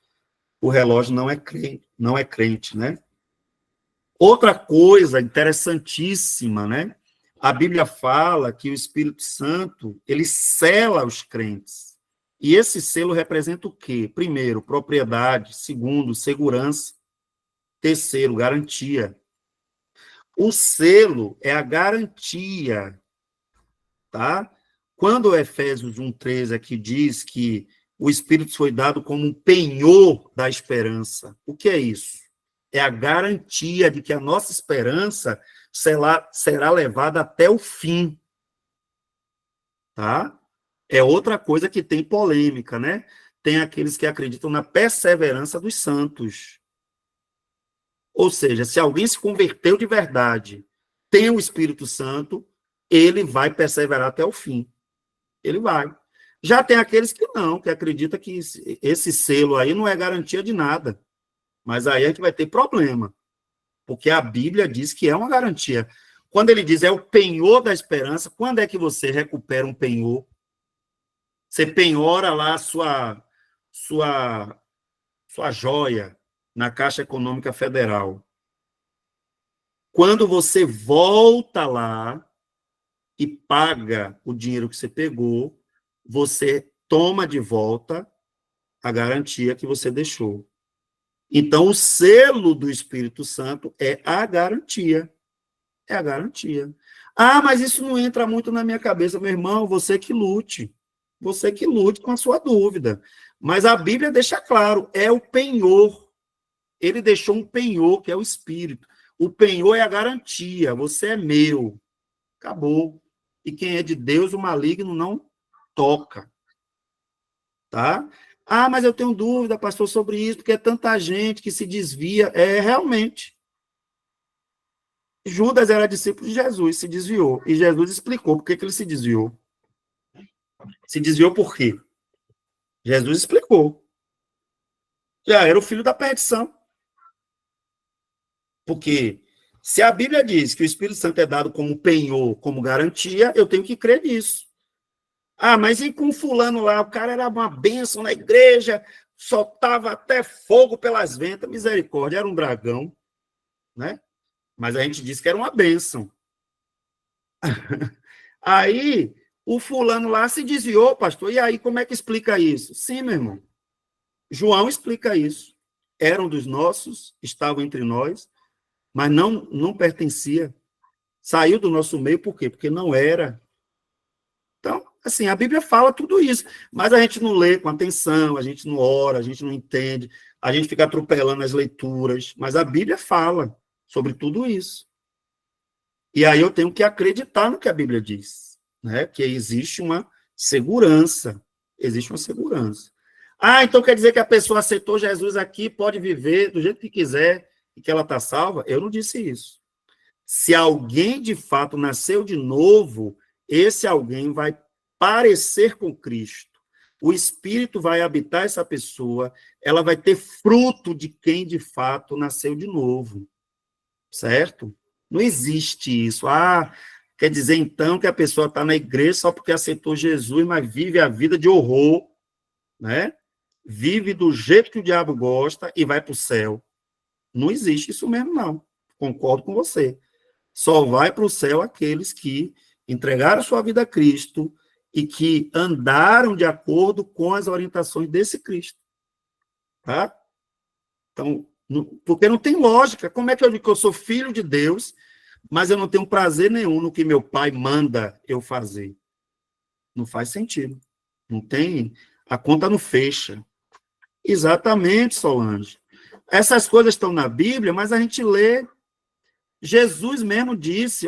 o relógio não é crente, né? Outra coisa interessantíssima, né? A Bíblia fala que o Espírito Santo, ele sela os crentes. E esse selo representa o quê? Primeiro, propriedade. Segundo, segurança. Terceiro, garantia. O selo é a garantia, tá? Quando o Efésios 1:13 aqui diz que o Espírito foi dado como um penhor da esperança, o que é isso? É a garantia de que a nossa esperança será levada até o fim, tá? É outra coisa que tem polêmica, né? Tem aqueles que acreditam na perseverança dos santos. Ou seja, se alguém se converteu de verdade, tem o Espírito Santo, ele vai perseverar até o fim. Ele vai. Já tem aqueles que não, que acreditam que esse selo aí não é garantia de nada. Mas aí a gente vai ter problema. Porque a Bíblia diz que é uma garantia. Quando ele diz é o penhor da esperança, quando é que você recupera um penhor? Você penhora lá a sua joia na Caixa Econômica Federal. Quando você volta lá e paga o dinheiro que você pegou, você toma de volta a garantia que você deixou. Então, o selo do Espírito Santo é a garantia. É a garantia. Ah, mas isso não entra muito na minha cabeça, meu irmão, você que lute. Você que lute com a sua dúvida. Mas a Bíblia deixa claro, é o penhor. Ele deixou um penhor, que é o Espírito. O penhor é a garantia, você é meu. Acabou. E quem é de Deus, o maligno não toca. Tá? Ah, mas eu tenho dúvida, pastor, sobre isso, porque é tanta gente que se desvia. É, realmente. Judas era discípulo de Jesus, se desviou. E Jesus explicou por que ele se desviou. Se desviou por quê? Jesus explicou. Já era o filho da perdição. Porque se a Bíblia diz que o Espírito Santo é dado como penhor, como garantia, eu tenho que crer nisso. Ah, mas e com fulano lá? O cara era uma bênção na igreja, soltava até fogo pelas ventas. Misericórdia, era um dragão, né? Mas a gente disse que era uma bênção. Aí, o fulano lá se desviou, pastor. E aí, como é que explica isso? Sim, meu irmão. João explica isso. Eram dos nossos, estavam entre nós, mas não pertencia. Saiu do nosso meio, por quê? Porque não era. Então, assim, a Bíblia fala tudo isso, mas a gente não lê com atenção, a gente não ora, a gente não entende, a gente fica atropelando as leituras, mas a Bíblia fala sobre tudo isso. E aí eu tenho que acreditar no que a Bíblia diz, né? Que existe uma segurança, existe uma segurança. Ah, então quer dizer que a pessoa aceitou Jesus aqui, pode viver do jeito que quiser, e que ela está salva, eu não disse isso. Se alguém de fato nasceu de novo, esse alguém vai parecer com Cristo. O Espírito vai habitar essa pessoa, ela vai ter fruto de quem de fato nasceu de novo. Certo? Não existe isso. Quer dizer então que a pessoa está na igreja só porque aceitou Jesus, mas vive a vida de horror, né? Vive do jeito que o diabo gosta e vai para o céu. Não existe isso mesmo, não. Concordo com você. Só vai para o céu aqueles que entregaram sua vida a Cristo e que andaram de acordo com as orientações desse Cristo. Tá? Então, porque não tem lógica. Como é que eu digo que eu sou filho de Deus, mas eu não tenho prazer nenhum no que meu pai manda eu fazer? Não faz sentido. Não tem. A conta não fecha. Exatamente, Solange. Essas coisas estão na Bíblia, mas a gente lê. Jesus mesmo disse,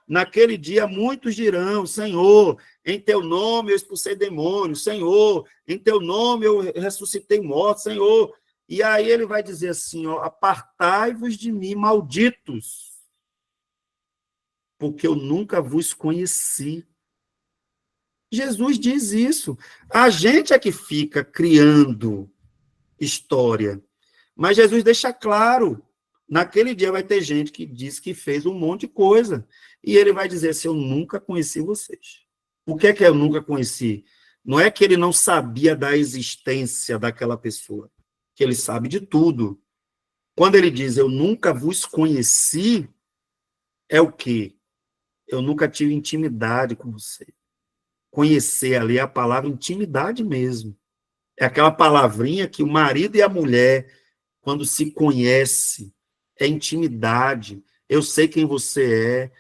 naquele dia muitos dirão, Senhor, em teu nome eu expulsei demônios, Senhor, em teu nome eu ressuscitei mortos, Senhor. E aí ele vai dizer assim, apartai-vos de mim, malditos, porque eu nunca vos conheci. Jesus diz isso. A gente é que fica criando história. Mas Jesus deixa claro, naquele dia vai ter gente que diz que fez um monte de coisa. E ele vai dizer assim, eu nunca conheci vocês. O que é que eu nunca conheci? Não é que ele não sabia da existência daquela pessoa, que ele sabe de tudo. Quando ele diz, eu nunca vos conheci, é o quê? Eu nunca tive intimidade com você. Conhecer ali é a palavra intimidade mesmo. É aquela palavrinha que o marido e a mulher, quando se conhece, é intimidade. Eu sei quem você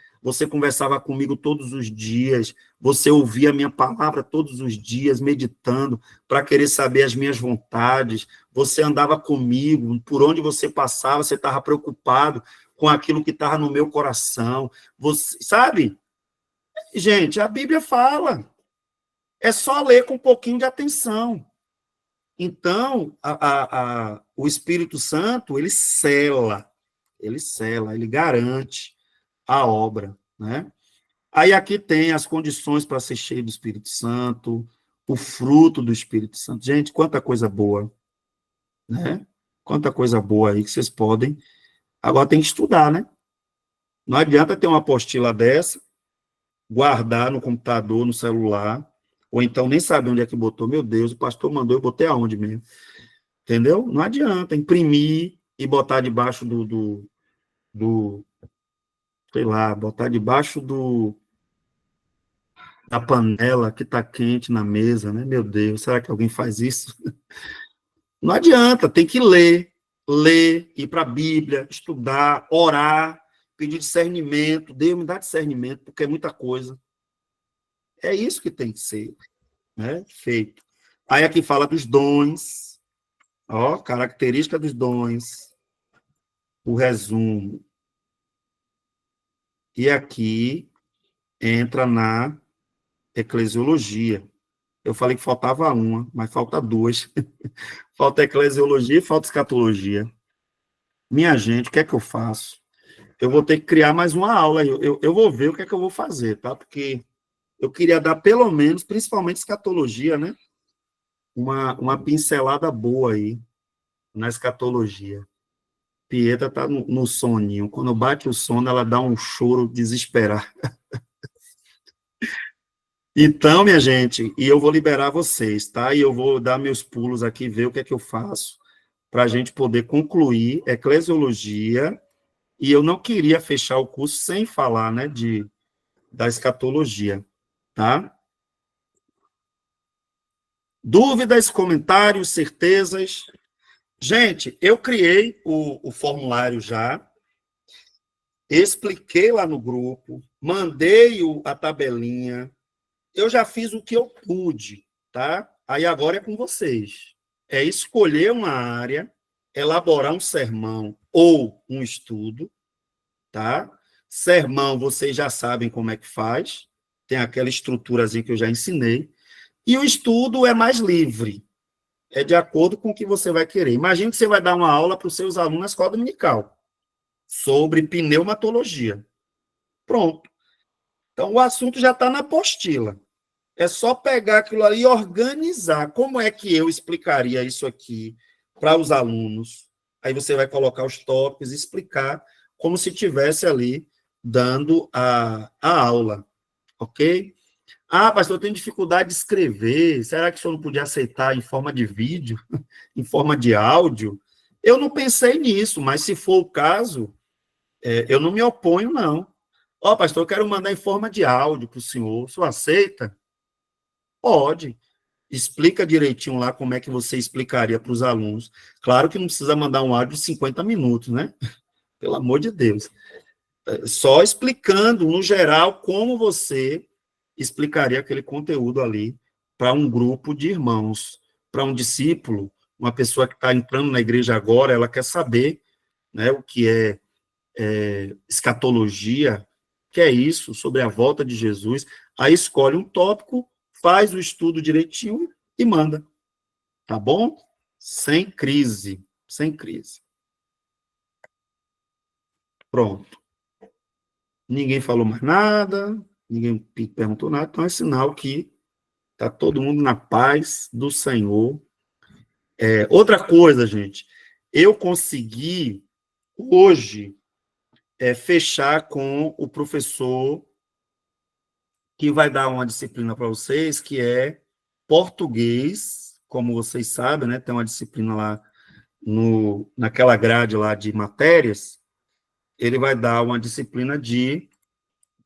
conversava comigo todos os dias, você ouvia a minha palavra todos os dias, meditando, para querer saber as minhas vontades, você andava comigo, por onde você passava, você estava preocupado com aquilo que estava no meu coração. Você, sabe? Gente, a Bíblia fala. É só ler com um pouquinho de atenção. Então, o Espírito Santo, ele sela, ele garante a obra, né? Aí aqui tem as condições para ser cheio do Espírito Santo, o fruto do Espírito Santo. Gente, quanta coisa boa, né? Quanta coisa boa aí que vocês podem. Agora tem que estudar, né? Não adianta ter uma apostila dessa, guardar no computador, no celular, ou então nem saber onde é que botou. Meu Deus, o pastor mandou, eu botei aonde mesmo? Entendeu? Não adianta imprimir e botar debaixo sei lá, botar debaixo da panela que está quente na mesa, né? Meu Deus, será que alguém faz isso? Não adianta, tem que ler, ir para a Bíblia, estudar, orar, pedir discernimento. Deus me dá discernimento, porque é muita coisa. É isso que tem que ser, né? Feito. Aí aqui fala dos dons, característica dos dons, o resumo. E aqui entra na eclesiologia. Eu falei que faltava uma, mas falta duas. Falta eclesiologia e falta escatologia. Minha gente, o que é que eu faço? Eu vou ter que criar mais uma aula. Eu vou ver o que é que eu vou fazer, tá? Porque eu queria dar pelo menos, principalmente escatologia, né? Uma pincelada boa aí na escatologia. Pietra tá no soninho. Quando bate o sono, ela dá um choro desesperado. Então, minha gente, e eu vou liberar vocês, tá? E eu vou dar meus pulos aqui, ver o que é que eu faço, para a gente poder concluir eclesiologia. E eu não queria fechar o curso sem falar, né, da escatologia, tá? Dúvidas, comentários, certezas? Gente, eu criei o formulário já, expliquei lá no grupo, mandei a tabelinha, eu já fiz o que eu pude, tá? Aí agora é com vocês. É escolher uma área, elaborar um sermão ou um estudo, tá? Sermão, vocês já sabem como é que faz, tem aquela estruturazinha que eu já ensinei, e o estudo é mais livre, é de acordo com o que você vai querer. Imagina que você vai dar uma aula para os seus alunos na escola dominical. sobre pneumatologia. Pronto. Então, o assunto já está na apostila. É só pegar aquilo ali e organizar. Como é que eu explicaria isso aqui para os alunos? Aí você vai colocar os tópicos e explicar como se estivesse ali dando a aula, ok? Ah, pastor, eu tenho dificuldade de escrever. Será que o senhor não podia aceitar em forma de vídeo, em forma de áudio? Eu não pensei nisso, mas se for o caso, eu não me oponho, não. Ó, pastor, eu quero mandar em forma de áudio para o senhor. O senhor aceita? Pode. Explica direitinho lá como é que você explicaria para os alunos. Claro que não precisa mandar um áudio de 50 minutos, né? Pelo amor de Deus. Só explicando, no geral, como você explicaria aquele conteúdo ali para um grupo de irmãos, para um discípulo, uma pessoa que está entrando na igreja agora, ela quer saber, né, o que é escatologia, que é isso, sobre a volta de Jesus. Aí escolhe um tópico, faz o estudo direitinho e manda. Tá bom? Sem crise. Sem crise. Pronto. Ninguém falou mais nada, ninguém perguntou nada, então é sinal que está todo mundo na paz do Senhor. Outra coisa, gente, eu consegui hoje fechar com o professor que vai dar uma disciplina para vocês, que é português, como vocês sabem, né? Tem uma disciplina lá naquela grade lá de matérias, ele vai dar uma disciplina de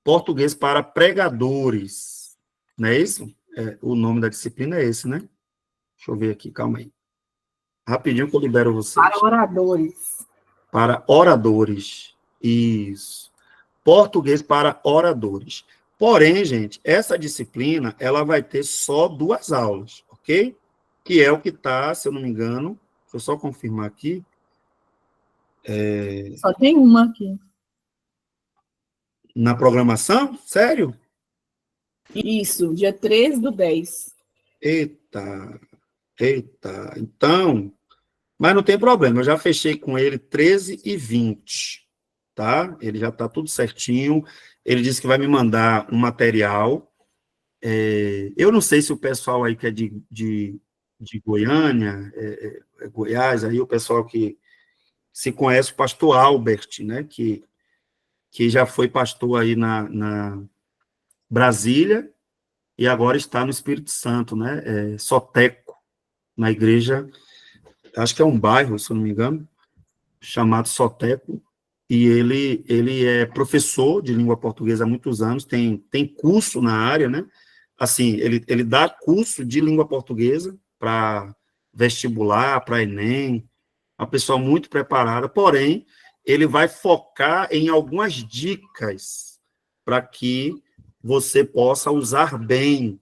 português para pregadores, não é isso? O nome da disciplina é esse, né? Deixa eu ver aqui, calma aí. Rapidinho que eu libero vocês. Para oradores. Para oradores, isso. Português para oradores. Porém, gente, essa disciplina, ela vai ter só 2 aulas, ok? Que é o que está, se eu não me engano, deixa eu só confirmar aqui. Só tem uma aqui. Na programação? Sério? Isso, dia 13/10. Eita. Então, mas não tem problema, eu já fechei com ele 13 e 20, tá? Ele já está tudo certinho. Ele disse que vai me mandar um material. Eu não sei se o pessoal aí que é de Goiânia, Goiás, aí o pessoal que se conhece o pastor Albert, né? Que já foi pastor aí na Brasília e agora está no Espírito Santo, né? Soteco, na igreja, acho que é um bairro, se eu não me engano, chamado Soteco, e ele é professor de língua portuguesa há muitos anos, tem curso na área, né? Assim, ele dá curso de língua portuguesa para vestibular, para Enem, uma pessoa muito preparada, porém, ele vai focar em algumas dicas para que você possa usar bem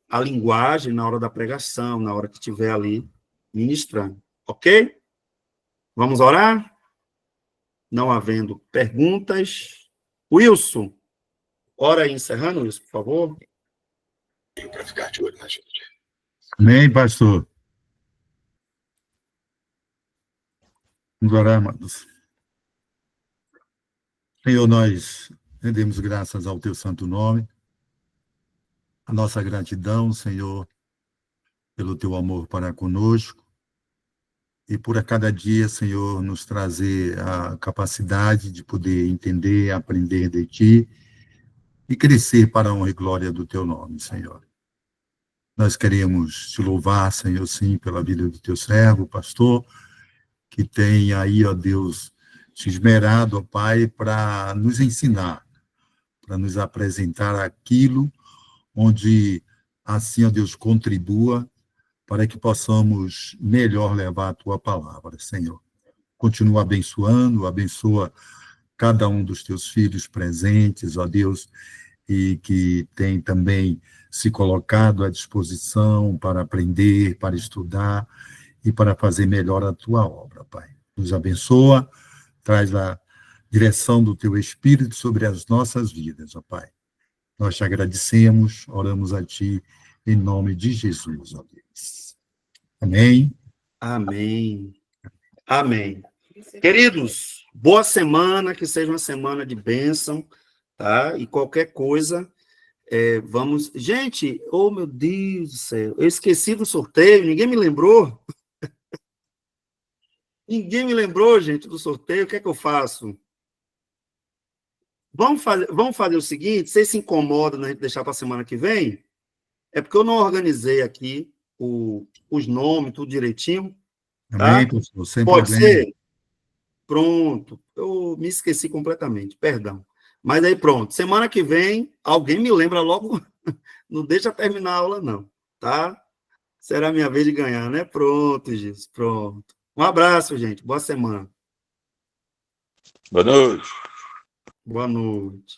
a linguagem na hora da pregação, na hora que estiver ali ministrando, ok? Vamos orar? Não havendo perguntas. Wilson, ora aí encerrando, Wilson, por favor. Para ficar de olho na gente. Amém, pastor. Vamos orar, amados. Senhor, nós rendemos graças ao teu santo nome, a nossa gratidão, Senhor, pelo teu amor para conosco e por a cada dia, Senhor, nos trazer a capacidade de poder entender, aprender de ti e crescer para a honra e glória do teu nome, Senhor. Nós queremos te louvar, Senhor, sim, pela vida do teu servo, pastor, que tem aí, ó Deus, se esmerado, ó Pai, para nos ensinar, para nos apresentar aquilo onde, assim, ó Deus, contribua para que possamos melhor levar a tua palavra, Senhor. Continua abençoando, abençoa cada um dos teus filhos presentes, ó Deus, e que tem também se colocado à disposição para aprender, para estudar e para fazer melhor a tua obra, Pai. Nos abençoa, traz a direção do teu Espírito sobre as nossas vidas, ó Pai. Nós te agradecemos, oramos a ti em nome de Jesus, ó Deus. Amém. Amém. Amém. Queridos, Boa semana, que seja uma semana de bênção, tá? E qualquer coisa, vamos... Gente, oh meu Deus do céu, eu esqueci do sorteio, ninguém me lembrou? Ninguém me lembrou, gente, do sorteio, o que é que eu faço? Vamos fazer o seguinte, vocês se incomodam na gente deixar para a semana que vem? É porque eu não organizei aqui os nomes, tudo direitinho, tá? Amém, pastor, sem Pode problema. ser? Pronto, eu me esqueci completamente, perdão. Mas aí pronto, semana que vem, alguém me lembra logo, não deixa terminar a aula não, tá? Será minha vez de ganhar, né? Pronto, Gis, pronto. Um abraço, gente, boa semana. Boa noite. Boa noite.